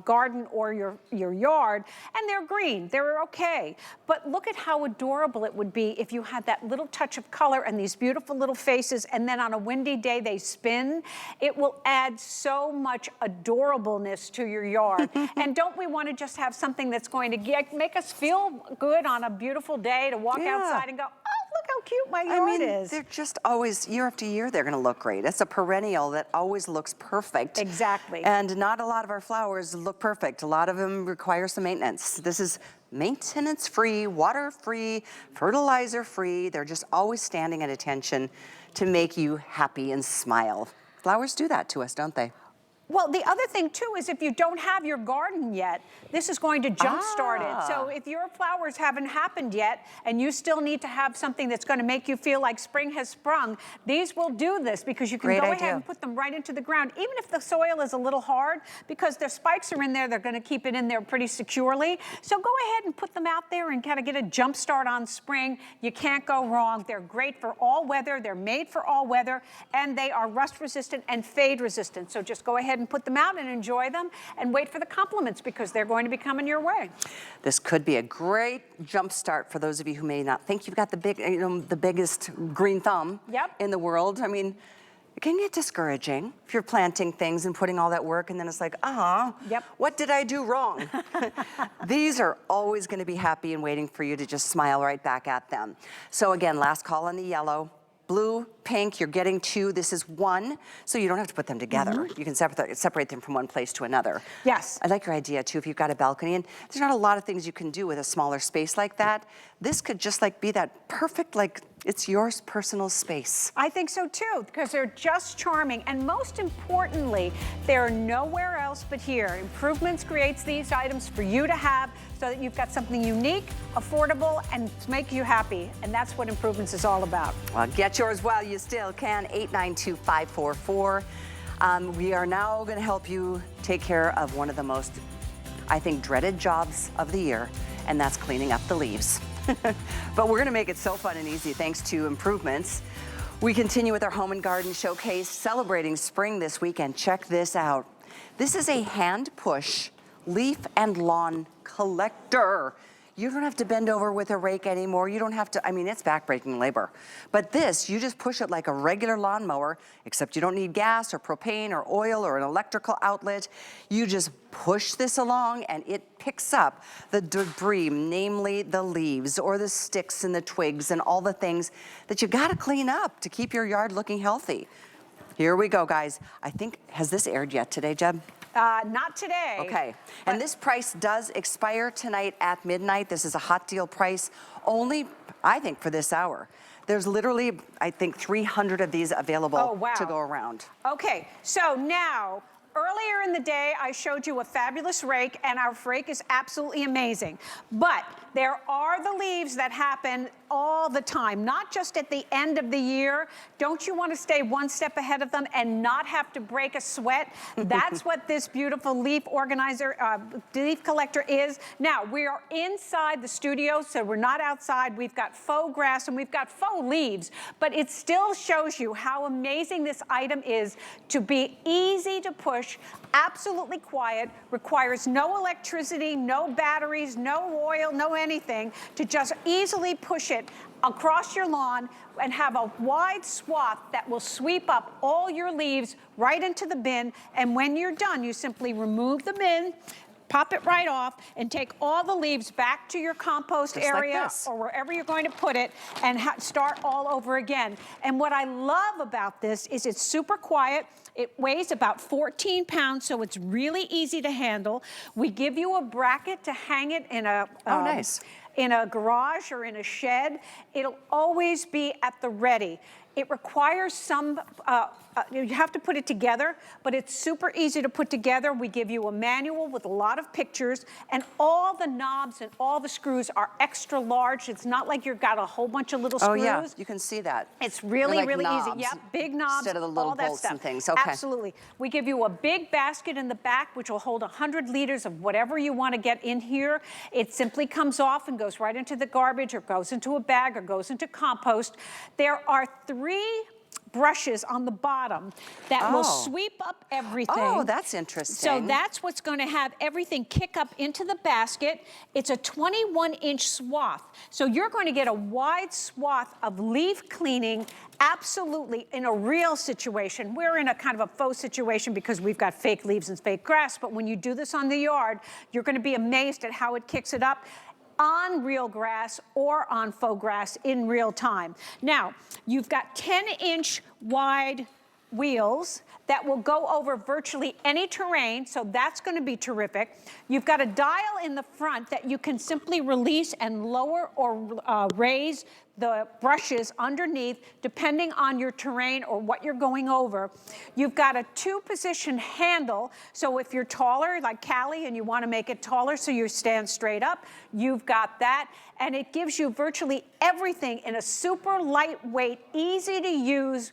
garden or your yard, and they're green. They're okay. But look at how adorable it would be if you had that little touch of color and these beautiful little faces, and then on a windy day they spin. It will add so much adorableness to your yard. And don't we want to just have something that's going to make us feel good on a beautiful day to walk outside and go, oh, look how cute my yard is. They're just always, year after year, they're gonna look great. It's a perennial that always looks perfect. Exactly. And not a lot of our flowers look perfect. A lot of them require some maintenance. This is maintenance-free, water-free, fertilizer-free. They're just always standing at attention to make you happy and smile. Flowers do that to us, don't they? Well, the other thing too is if you don't have your garden yet, this is going to jumpstart it. So if your flowers haven't happened yet and you still need to have something that's going to make you feel like spring has sprung, these will do this, because you can go ahead and put them right into the ground. Even if the soil is a little hard, because their spikes are in there, they're going to keep it in there pretty securely. So go ahead and put them out there and kind of get a jump start on spring. You can't go wrong. They're great for all weather. They're made for all weather, and they are rust resistant and fade resistant. So just go ahead and put them out and enjoy them and wait for the compliments, because they're going to be coming your way. This could be a great jump start for those of you who may not think you've got the biggest green thumb in the world. I mean, it can get discouraging if you're planting things and putting all that work, and then it's like, what did I do wrong? These are always going to be happy and waiting for you to just smile right back at them. So again, last call on the yellow. Blue, pink, you're getting 2. This is 1, so you don't have to put them together. You can separate them from one place to another. Yes. I like your idea too, if you've got a balcony, and there's not a lot of things you can do with a smaller space like that. This could just be that perfect, it's your personal space. I think so too, because they're just charming. And most importantly, they're nowhere else but here. Improvements creates these items for you to have so that you've got something unique, affordable, and to make you happy. And that's what Improvements is all about. Well, get yours while you still can, 892-544. We are now gonna help you take care of one of the most, I think, dreaded jobs of the year, and that's cleaning up the leaves. But we're gonna make it so fun and easy thanks to Improvements. We continue with our Home and Garden Showcase, celebrating spring this weekend. Check this out. This is a hand push leaf and lawn collector. You don't have to bend over with a rake anymore. You don't have to, it's backbreaking labor. But this, you just push it like a regular lawnmower, except you don't need gas or propane or oil or an electrical outlet. You just push this along and it picks up the debris, namely the leaves or the sticks and the twigs and all the things that you gotta clean up to keep your yard looking healthy. Here we go, guys. I think, has this aired yet today, Jeb? Not today. Okay, and this price does expire tonight at midnight. This is a hot deal price only, I think, for this hour. There's literally, I think, 300 of these available to go around. Okay, so now, earlier in the day, I showed you a fabulous rake, and our rake is absolutely amazing. But there are the leaves that happen all the time, not just at the end of the year. Don't you want to stay one step ahead of them and not have to break a sweat? That's what this beautiful leaf organizer, leaf collector is. Now, we are inside the studio, so we're not outside. We've got faux grass and we've got faux leaves, but it still shows you how amazing this item is to be easy to push push, absolutely quiet, requires no electricity, no batteries, no oil, no anything, to just easily push it across your lawn and have a wide swath that will sweep up all your leaves right into the bin. And when you're done, you simply remove the bin, pop it right off, and take all the leaves back to your compost Just area like this. or wherever you're going to put it, and start all over again. And what I love about this is it's super quiet. It weighs about 14 pounds, so it's really easy to handle. We give you a bracket to hang it in a nice. in a garage or in a shed. It'll always be at the ready. It requires some, you have to put it together, but it's super easy to put together. We give you a manual with a lot of pictures, and all the knobs and all the screws are extra large. It's not like you've got a whole bunch of little screws. Oh yeah, you can see that. It's really, They're like really knobs easy. Yep, big knobs, instead of the little all that bolts stuff. and things. Okay. Absolutely. We give you a big basket in the back, which will hold 100 liters of whatever you want to get in here. It simply comes off and goes right into the garbage, or goes into a bag, or goes into compost. There are 3 brushes on the bottom that will sweep up everything. Oh, that's interesting. So that's what's going to have everything kick up into the basket. It's a 21-inch swath. So you're going to get a wide swath of leaf cleaning, absolutely, in a real situation. We're in a kind of a faux situation because we've got fake leaves and fake grass, but when you do this on the yard, you're going to be amazed at how it kicks it up on real grass or on faux grass in real time. Now, you've got 10-inch wide wheels that will go over virtually any terrain, so that's going to be terrific. You've got a dial in the front that you can simply release and lower or raise the brushes underneath, depending on your terrain or what you're going over. You've got a 2-position handle, so if you're taller, like Callie, and you want to make it taller so you stand straight up, you've got that. And it gives you virtually everything in a super lightweight, easy to use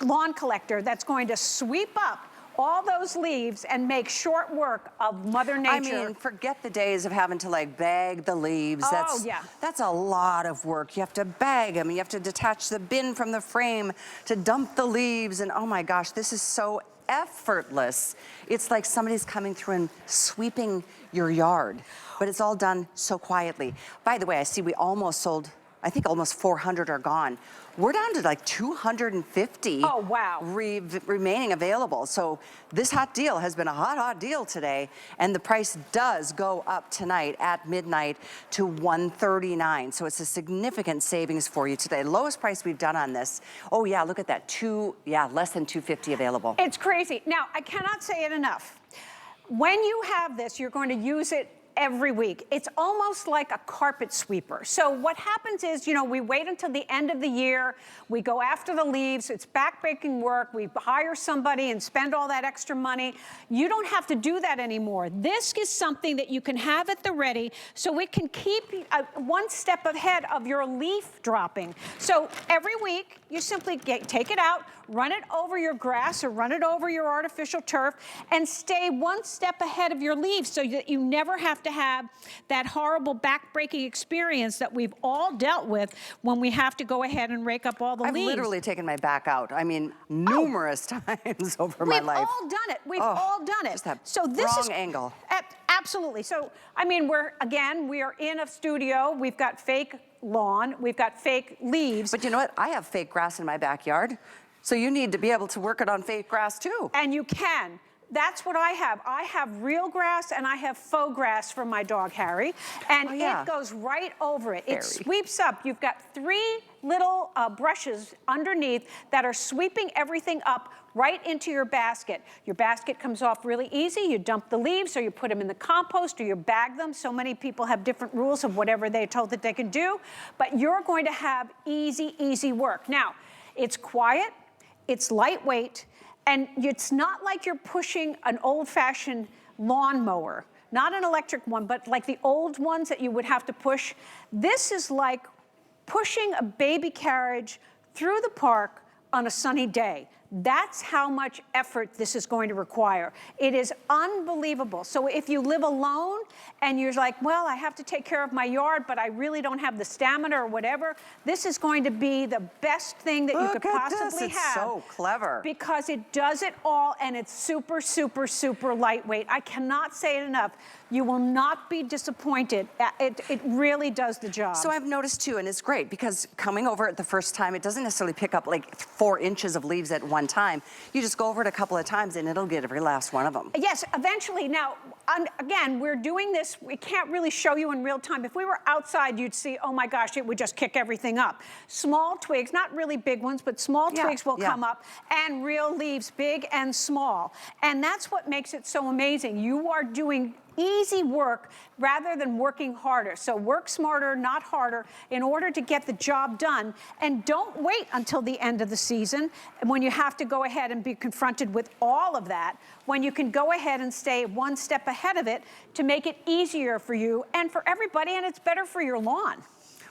lawn collector that's going to sweep up all those leaves and make short work of Mother Nature. I mean, forget the days of having to like bag the leaves. Oh, yeah. That's a lot of work. You have to bag them. You have to detach the bin from the frame to dump the leaves. And oh my gosh, this is so effortless. It's like somebody's coming through and sweeping your yard, but it's all done so quietly. By the way, I see we almost sold, I think almost 400 are gone. We're down to like 250 oh, wow. remaining available. So this hot deal has been a hot, hot deal today. And the price does go up tonight at midnight to $139. So it's a significant savings for you today. Lowest price we've done on this. Oh yeah, look at that, less than $250 available. It's crazy. Now, I cannot say it enough. When you have this, you're going to use it every week. It's almost like a carpet sweeper. So what happens is, you know, we wait until the end of the year, we go after the leaves, it's backbreaking work, we hire somebody and spend all that extra money. You don't have to do that anymore. This is something that you can have at the ready, so it can keep one step ahead of your leaf dropping. So every week, you simply take it out, run it over your grass or run it over your artificial turf, and stay one step ahead of your leaves so that you never have to have that horrible back-breaking experience that we've all dealt with when we have to go ahead and rake up all the leaves. I've literally taken my back out. I mean, numerous times over my life. We've all done it. We've all done it. Just that so this wrong is angle. Absolutely. So, I mean, we are in a studio. We've got fake lawn. We've got fake leaves. But you know what? I have fake grass in my backyard. So you need to be able to work it on fake grass too. And you can. That's what I have. I have real grass and I have faux grass for my dog, Harry. And it goes right over it. It sweeps up. You've got 3 little brushes underneath that are sweeping everything up right into your basket. Your basket comes off really easy. You dump the leaves, or you put them in the compost, or you bag them. So many people have different rules of whatever they're told that they can do. But you're going to have easy, easy work. Now, it's quiet. It's lightweight. And it's not like you're pushing an old-fashioned lawnmower, not an electric one, but like the old ones that you would have to push. This is like pushing a baby carriage through the park on a sunny day. That's how much effort this is going to require. It is unbelievable. So if you live alone and you're like, well, I have to take care of my yard, but I really don't have the stamina or whatever, this is going to be the best thing that you could possibly have. It's so clever. Because it does it all, and it's super, super, super lightweight. I cannot say it enough. You will not be disappointed. It really does the job. So I've noticed too, and it's great because coming over it the first time, it doesn't necessarily pick up like 4 inches of leaves at one time. You just go over it a couple of times and it'll get every last one of them. Yes, eventually. Now, again, we're doing this. We can't really show you in real time. If we were outside, you'd see, oh my gosh, it would just kick everything up. Small twigs, not really big ones, but small twigs will come up, and real leaves, big and small. And that's what makes it so amazing. You are doing easy work rather than working harder. So work smarter, not harder, in order to get the job done. And don't wait until the end of the season when you have to go ahead and be confronted with all of that, when you can go ahead and stay one step ahead of it to make it easier for you and for everybody, and it's better for your lawn.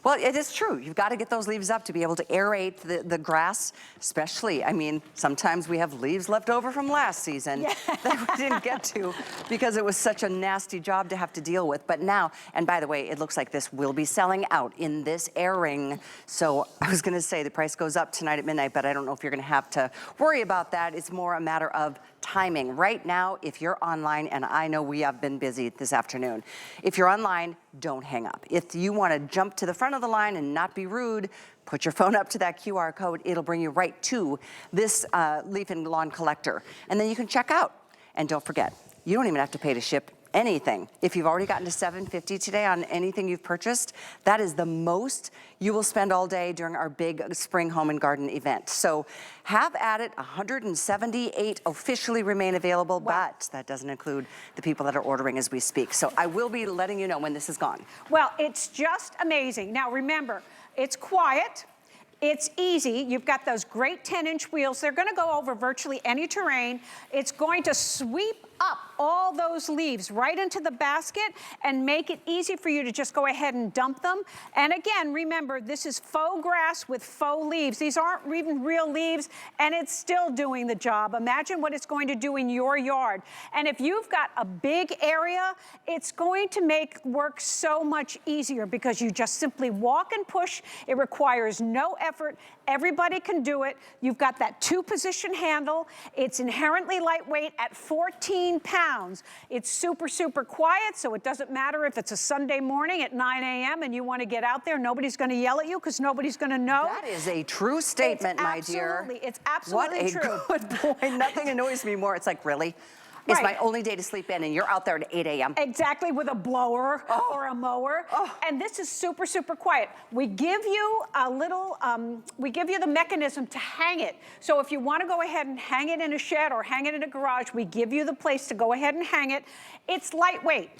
Well, it is true. You've got to get those leaves up to be able to aerate the grass, especially. I mean, sometimes we have leaves left over from last season that we didn't get to because it was such a nasty job to have to deal with. But now, and by the way, it looks like this will be selling out in this airing. So I was going to say the price goes up tonight at midnight, but I don't know if you're going to have to worry about that. It's more a matter of timing. Right now, if you're online, and I know we have been busy this afternoon, if you're online, don't hang up. If you want to jump to the front of the line and not be rude, put your phone up to that QR code. It'll bring you right to this leaf and lawn collector. And then you can check out. And don't forget, you don't even have to pay to ship anything. If you've already gotten to $7.50 today on anything you've purchased, that is the most you will spend all day during our big spring home and garden event. So have at it. 178 officially remain available, but that doesn't include the people that are ordering as we speak. So I will be letting you know when this is gone. Well, it's just amazing. Now remember, it's quiet. It's easy. You've got those great 10-inch wheels. They're going to go over virtually any terrain. It's going to sweep up all those leaves right into the basket and make it easy for you to just go ahead and dump them. And again, remember, this is faux grass with faux leaves. These aren't even real leaves, and it's still doing the job. Imagine what it's going to do in your yard. And if you've got a big area, it's going to make work so much easier because you just simply walk and push. It requires no effort. Everybody can do it. You've got that 2-position handle. It's inherently lightweight at 14 pounds. It's super, super quiet, so it doesn't matter if it's a Sunday morning at 9 a.m. and you want to get out there. Nobody's going to yell at you because nobody's going to know. That is a true statement, my dear. It's absolutely true. What a good point. Nothing annoys me more. It's like, really? It's my only day to sleep in, and you're out there at 8 a.m. Exactly, with a blower or a mower. And this is super, super quiet. We give you a little, we give you the mechanism to hang it. So if you want to go ahead and hang it in a shed or hang it in a garage, we give you the place to go ahead and hang it. It's lightweight.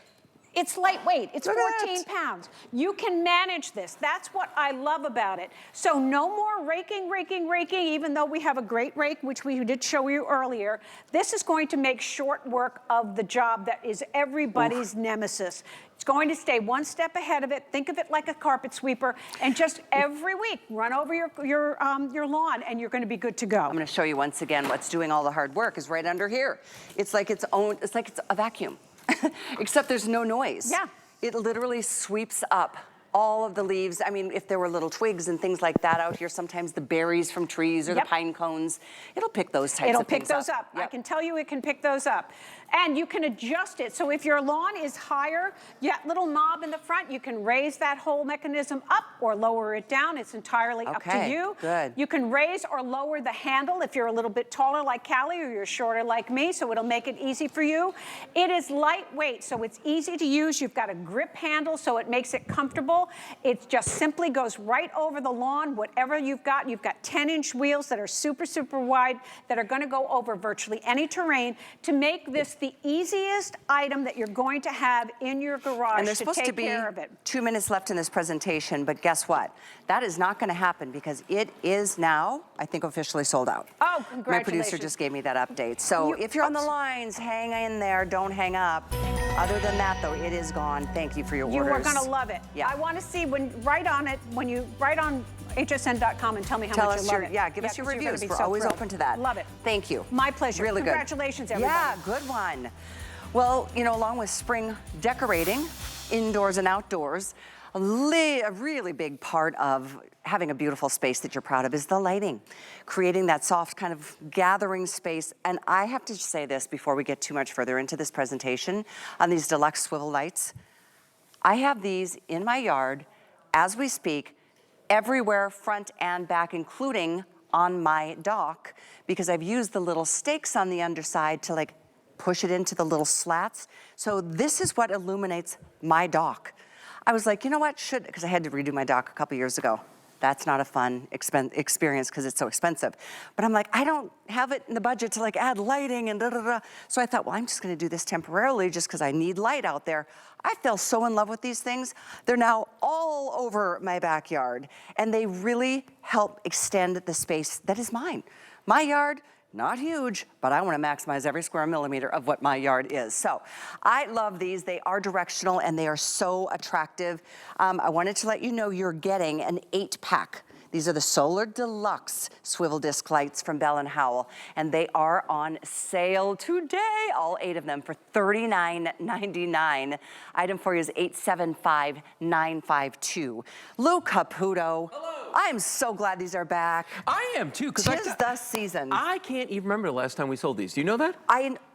It's lightweight. It's 14 pounds. You can manage this. That's what I love about it. So no more raking, even though we have a great rake, which we did show you earlier. This is going to make short work of the job that is everybody's nemesis. It's going to stay one step ahead of it. Think of it like a carpet sweeper, and just every week run over your lawn, and you're going to be good to go. I'm going to show you once again what's doing all the hard work is right under here. It's like it's a vacuum. Except there's no noise. Yeah. It literally sweeps up all of the leaves. I mean, if there were little twigs and things like that out here, sometimes the berries from trees or the pine cones, it'll pick those types of things up. It'll pick those up. I can tell you it can pick those up. And you can adjust it. So if your lawn is higher, that little knob in the front, you can raise that whole mechanism up or lower it down. It's entirely up to you. Good. You can raise or lower the handle if you're a little bit taller like Callie or you're shorter like me, so it'll make it easy for you. It is lightweight, so it's easy to use. You've got a grip handle, so it makes it comfortable. It just simply goes right over the lawn, whatever you've got. You've got 10-inch wheels that are super, super wide that are going to go over virtually any terrain to make this the easiest item that you're going to have in your garage. And there's supposed to be 2 minutes left in this presentation, but guess what? That is not going to happen because it is now, I think, officially sold out. Oh, congratulations. My producer just gave me that update. So if you're on the lines, hang in there, don't hang up. Other than that, though, it is gone. Thank you for your orders. You are going to love it. Yeah. I want to see when right on hsn.com and tell me how much you love it. Yeah, give us your 'cause you're gonna reviews. be We're so always thrilled. open to that. Love it. Thank you. My pleasure. Really good. Congratulations, everybody. Yeah, good one. Well, you know, along with spring decorating, indoors and outdoors, a really big part of having a beautiful space that you're proud of is the lighting, creating that soft kind of gathering space. And I have to say this before we get too much further into this presentation on these deluxe swivel lights. I have these in my yard as we speak, everywhere, front and back, including on my dock, because I've used the little stakes on the underside to like push it into the little slats. So this is what illuminates my dock. I was like, you know what, because I had to redo my dock a couple years ago. That's not a fun experience because it's so expensive. But I'm like, I don't have it in the budget to like add lighting and da-da-da. So I thought, well, I'm just gonna do this temporarily just because I need light out there. I fell so in love with these things. They're now all over my backyard and they really help extend the space that is mine. My yard, not huge, but I want to maximize every square millimeter of what my yard is. So I love these. They are directional and they are so attractive. I wanted to let you know you're getting an 8-pack. These are the Solar Deluxe swivel disc lights from Bell & Howell, and they are on sale today, all 8 of them, for $39.99. Item for you is 875952. Lou Caputo. Hello. I'm so glad these are back. I am too, because Tis the season. I can't even remember the last time we sold these. Do you know that?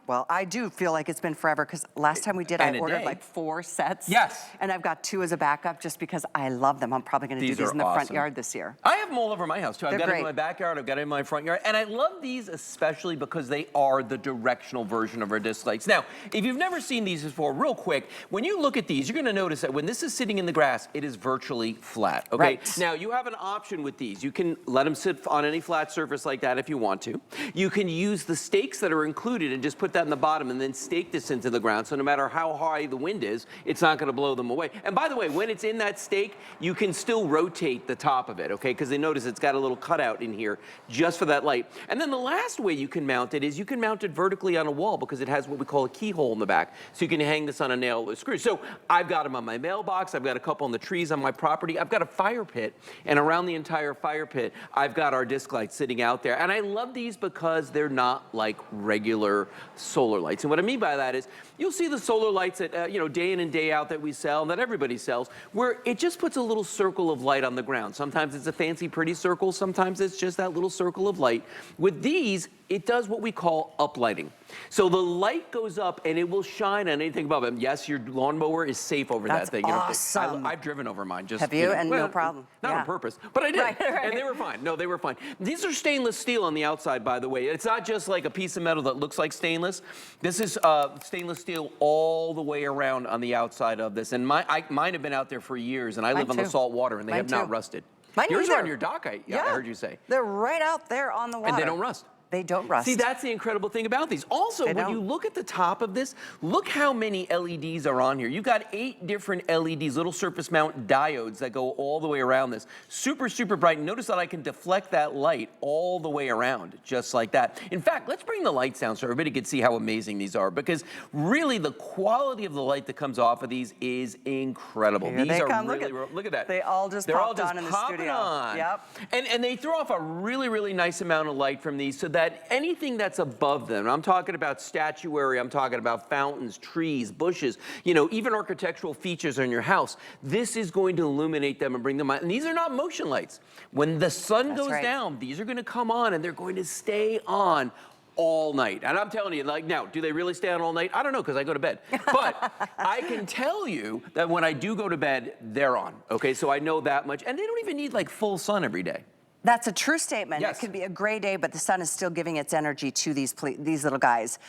Well, I do feel like it's been forever because last time we did, I ordered like 4 sets. Yes. And I've got 2 as a backup just because I love them. I'm probably going to do these in the front yard this year. I have them all over my house too. I've They're got great. it in my backyard, I've got it in my front yard, and I love these especially because they are the directional version of our disc lights. Now, if you've never seen these before, real quick, when you look at these, you're going to notice that when this is sitting in the grass, it is virtually flat, okay? Right. Now, you have an option with these. You can let them sit on any flat surface like that if you want to. You can use the stakes that are included and just put that in the bottom and then stake this into the ground, so no matter how high the wind is, it's not going to blow them away. And by the way, when it's in that stake, you can still rotate the top of it, okay? Because they notice it's got a little cutout in here just for that light. And then the last way you can mount it is you can mount it vertically on a wall because it has what we call a keyhole in the back. So you can hang this on a nail or screw. So I've got them on my mailbox. I've got a couple on the trees on my property. I've got a fire pit. And around the entire fire pit, I've got our disc lights sitting out there. And I love these because they're not like regular solar lights. And what I mean by that is you'll see the solar lights that, you know, day in and day out that we sell, that everybody sells, where it just puts a little circle of light on the ground. Sometimes it's a fancy, pretty circle. Sometimes it's just that little circle of light. With these, it does what we call uplighting. So the light goes up and it will shine on anything above it. Yes, your lawnmower is safe over that thing. Awesome. I've driven over mine. Just, Have you? And no problem. Not Yeah. on purpose, but I did. Right. And they were fine. No, they were fine. These are stainless steel on the outside, by the way. It's not just like a piece of metal that looks like stainless. This is stainless steel all the way around on the outside of this. And mine have been out there for years, and I live on the salt water, and they have not rusted. Yours are on your dock, I heard you say. They're right out there on the water. And they don't rust. They don't rust. See, that's the incredible thing about these. Also, when you look at the top of this, look how many LEDs are on here. You've got 8 different LEDs, little surface mount diodes that go all the way around this. Super, super bright. Notice that I can deflect that light all the way around, just like that. In fact, let's bring the lights down so everybody can see how amazing these are, because really the quality of the light that comes off of these is incredible. Here these they are come. really, look at that. They all just popped on in the studio. Yep. And they throw off a really, really nice amount of light from these so that anything that's above them, I'm talking about statuary, I'm talking about fountains, trees, bushes, you know, even architectural features in your house, this is going to illuminate them and bring them on. And these are not motion lights. When the sun goes down, these are going to come on and they're going to stay on all night. And I'm telling you, like, now, do they really stay on all night? I don't know, because I go to bed. But I can tell you that when I do go to bed, they're on. Okay, so I know that much. And they don't even need like full sun every day. That's a true statement. Yes. It could be a gray day, but the sun is still giving its energy to these little guys.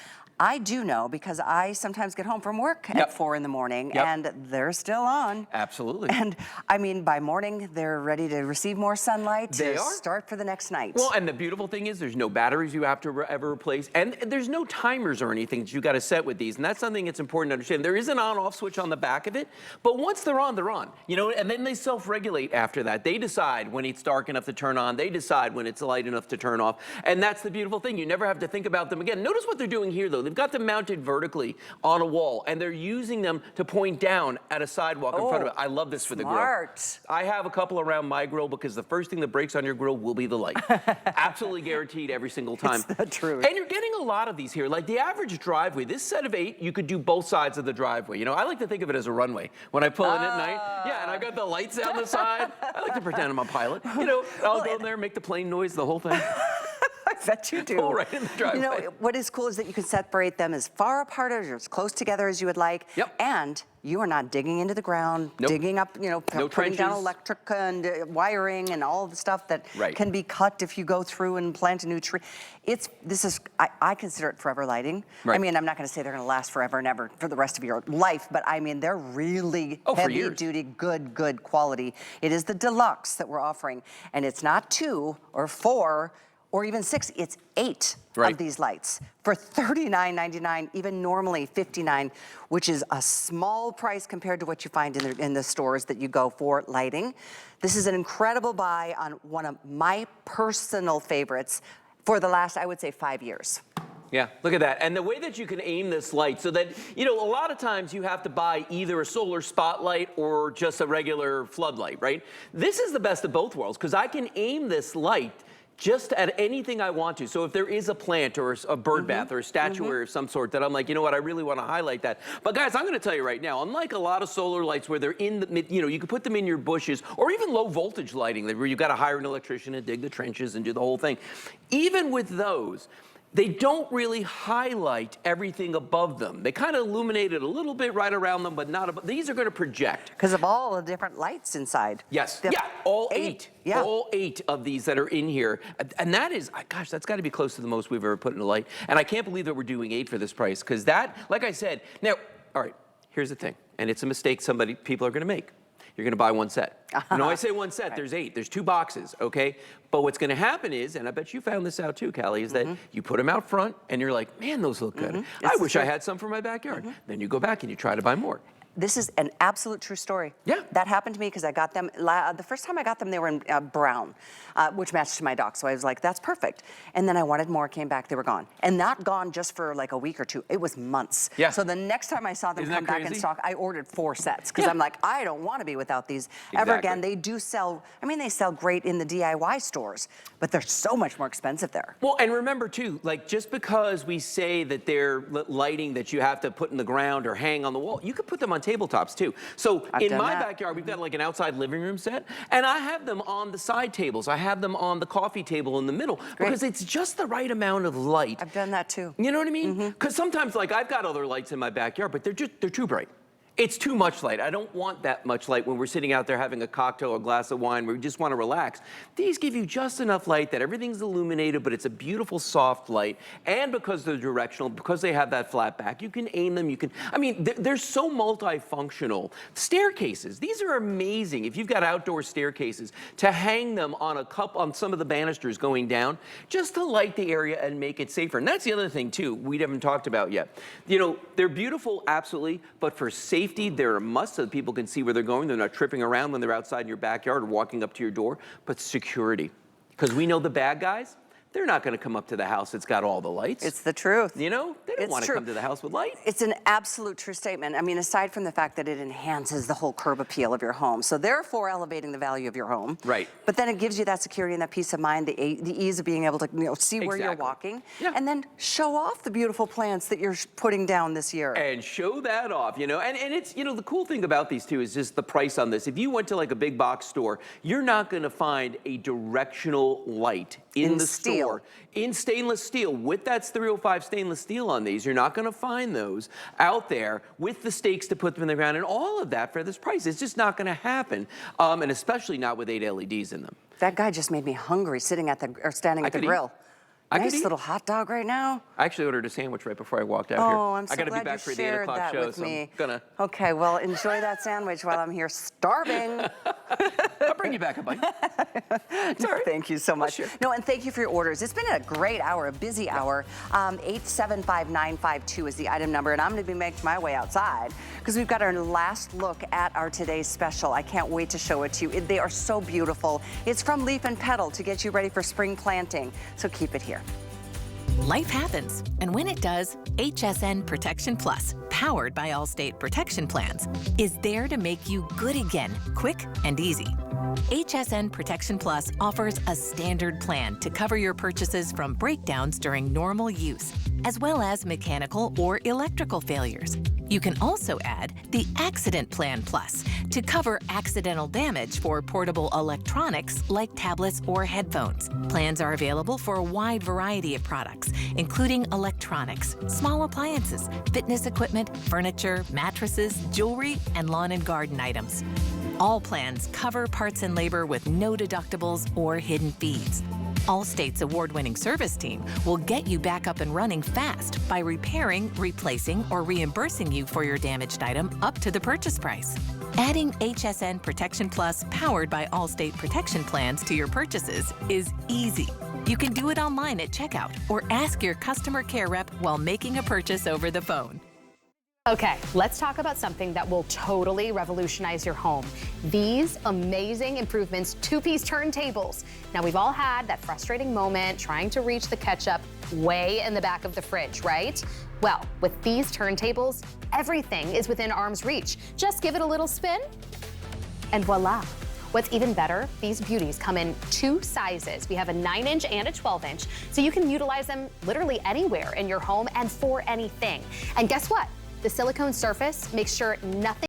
I do know because I sometimes get home from work at 4 in the morning and they're still on. Absolutely. And I mean, by morning, they're ready to receive more sunlight to start for the next night. Well, and the beautiful thing is there's no batteries you have to ever replace, and there's no timers or anything that you got to set with these, and that's something that's important to understand. There is an on-off switch on the back of it, but once they're on, you know, and then they self-regulate after that. They decide when it's dark enough to turn on, they decide when it's light enough to turn off, and that's the beautiful thing. You never have to think about them again. Notice what they're doing here, though. They've got them mounted vertically on a wall, and they're using them to point down at a sidewalk in front of it. I love this for the grill. Smart. I have a couple around my grill because the first thing that breaks on your grill will be the light. Absolutely guaranteed every single time. It's the truth. And you're getting a lot of these here. Like the average driveway, this set of 8, you could do both sides of the driveway. You know, I like to think of it as a runway. When I pull in at night, yeah, and I've got the lights down the side. I like to pretend I'm a pilot. You know, I'll go in there, make the plane noise, the whole thing. I bet you do. Pull right in the driveway. You know, what is cool is that you can separate them as far apart or as close together as you would like. Yep. And you are not digging into the ground, Nope. digging up, you know, No putting down trenches. electric and wiring and all the stuff that Right. can be cut if you go through and plant a new tree. I consider it forever lighting. I Right. mean, I'm not going to say they're going to last forever and ever for the rest of your life, but I mean, they're really for years. heavy-duty, good quality. It is the deluxe that we're offering, and it's not 2 or 4 or even 6, it's 8 Right. of these lights for $39.99, even normally $59, which is a small price compared to what you find in the stores that you go for lighting. This is an incredible buy on one of my personal favorites for the last, I would say, 5 years. Yeah, look at that. And the way that you can aim this light so that, you know, a lot of times you have to buy either a solar spotlight or just a regular floodlight, right? This is the best of both worlds because I can aim this light just at anything I want to. So if there is a plant or a bird bath or a statuary of some sort that I'm like, you know what, I really want to highlight that. But guys, I'm going to tell you right now, unlike a lot of solar lights where they're in the, you know, you can put them in your bushes or even low voltage lighting where you've got to hire an electrician to dig the trenches and do the whole thing. Even with those, they don't really highlight everything above them. They kind of illuminate it a little bit right around them, but not above. These are going to project. Because of all the different lights inside. Yes, The yeah, all 8. Yeah. All 8 of these that are in here. And that is, gosh, that's got to be close to the most we've ever put in a light. And I can't believe that we're doing 8 for this price, because that, like I said, now, all right, here's the thing, and it's a mistake people are going to make. You're going to buy one set. You know, I say one set, there's 8, there's 2 boxes, okay? But what's going to happen is, and I bet you found this out too, Callie, is that you put them out front and you're like, man, those look good. I wish I had some for my backyard. Then you go back and you try to buy more. This is an absolute true story. Yeah. That happened to me because I got them, the first time I got them, they were in brown, which matched to my dock. So I was like, that's perfect. And then I wanted more, came back, they were gone. And not gone just for like a week or 2, it was months. Yeah. So the next time I saw them Isn't come that back in crazy? stock, I ordered 4 sets because Yeah. I'm like, I don't want to be without these ever Exactly. again. They do sell, I mean, they sell great in the DIY stores, but they're so much more expensive there. Well, and remember too, like just because we say that they're lighting that you have to put in the ground or hang on the wall, you could put them on tabletops too. So in my backyard, we've got like an outside living room set, and I have them on the side tables. I have them on the coffee table in the middle because it's just the right amount of light. I've done that too. You know what I mean? Because sometimes, like, I've got other lights in my backyard, but they're too bright. It's too much light. I don't want that much light when we're sitting out there having a cocktail or a glass of wine where we just want to relax. These give you just enough light that everything's illuminated, but it's a beautiful soft light. And because they're directional, because they have that flat back, you can aim them, I mean, they're so multifunctional. Staircases, these are amazing. If you've got outdoor staircases, to hang them on some of the banisters going down, just to light the area and make it safer. And that's the other thing too, we haven't talked about yet. You know, they're beautiful, absolutely, but for safety, they're a must so that people can see where they're going. They're not tripping around when they're outside in your backyard or walking up to your door, but security. Because we know the bad guys, they're not going to come up to the house that's got all the lights. It's the truth. You know, they don't want to come to the house with light. It's an absolute true statement. I mean, aside from the fact that it enhances the whole curb appeal of your home, so therefore elevating the value of your home. Right. But then it gives you that security and that peace of mind, the ease of being able to see where you're walking, and then show off the beautiful plants that you're putting down this year. And show that off, you know. And it's, you know, the cool thing about these two is just the price on this. If you went to like a big box store, you're not going to find a directional light in the store. In stainless steel, with that 305 stainless steel on these, you're not going to find those out there with the stakes to put them in the ground and all of that for this price. It's just not going to happen, and especially not with 8 LEDs in them. That guy just made me hungry standing at the grill. Nice little hot dog right now. I actually ordered a sandwich right before I walked out here. Oh, I'm so I got to glad be back you for the 8 shared o'clock that show, with so me. I'm gonna. Okay, well, enjoy that sandwich while I'm here starving. I'll bring you back a bite. Sorry. Thank you so much. Sure. No, and thank you for your orders. It's been a great hour, a busy hour. 875952 is the item number, and I'm going to be making my way outside because we've got our last look at our today's special. I can't wait to show it to you. They are so beautiful. It's from Leaf and Petal to get you ready for spring planting, so keep it here. Life happens, and when it does, HSN Protection Plus, powered by Allstate Protection Plans, is there to make you good again, quick and easy. HSN Protection Plus offers a standard plan to cover your purchases from breakdowns during normal use, as well as mechanical or electrical failures. You can also add the Accident Plan Plus to cover accidental damage for portable electronics like tablets or headphones. Plans are available for a wide variety of products, including electronics, small appliances, fitness equipment, furniture, mattresses, jewelry, and lawn and garden items. All plans cover parts and labor with no deductibles or hidden fees. Allstate's award-winning service team will get you back up and running fast by repairing, replacing, or reimbursing you for your damaged item up to the purchase price. Adding HSN Protection Plus powered by Allstate Protection Plans to your purchases is easy. You can do it online at checkout or ask your customer care rep while making a purchase over the phone. Okay, let's talk about something that will totally revolutionize your home. These amazing improvements, two-piece turntables. Now, we've all had that frustrating moment trying to reach the ketchup way in the back of the fridge, right? Well, with these turntables, everything is within arm's reach. Just give it a little spin, and voila. What's even better, these beauties come in 2 sizes. We have a 9-inch and a 12-inch, so you can utilize them literally anywhere in your home and for anything. And guess what? The silicone surface makes sure nothing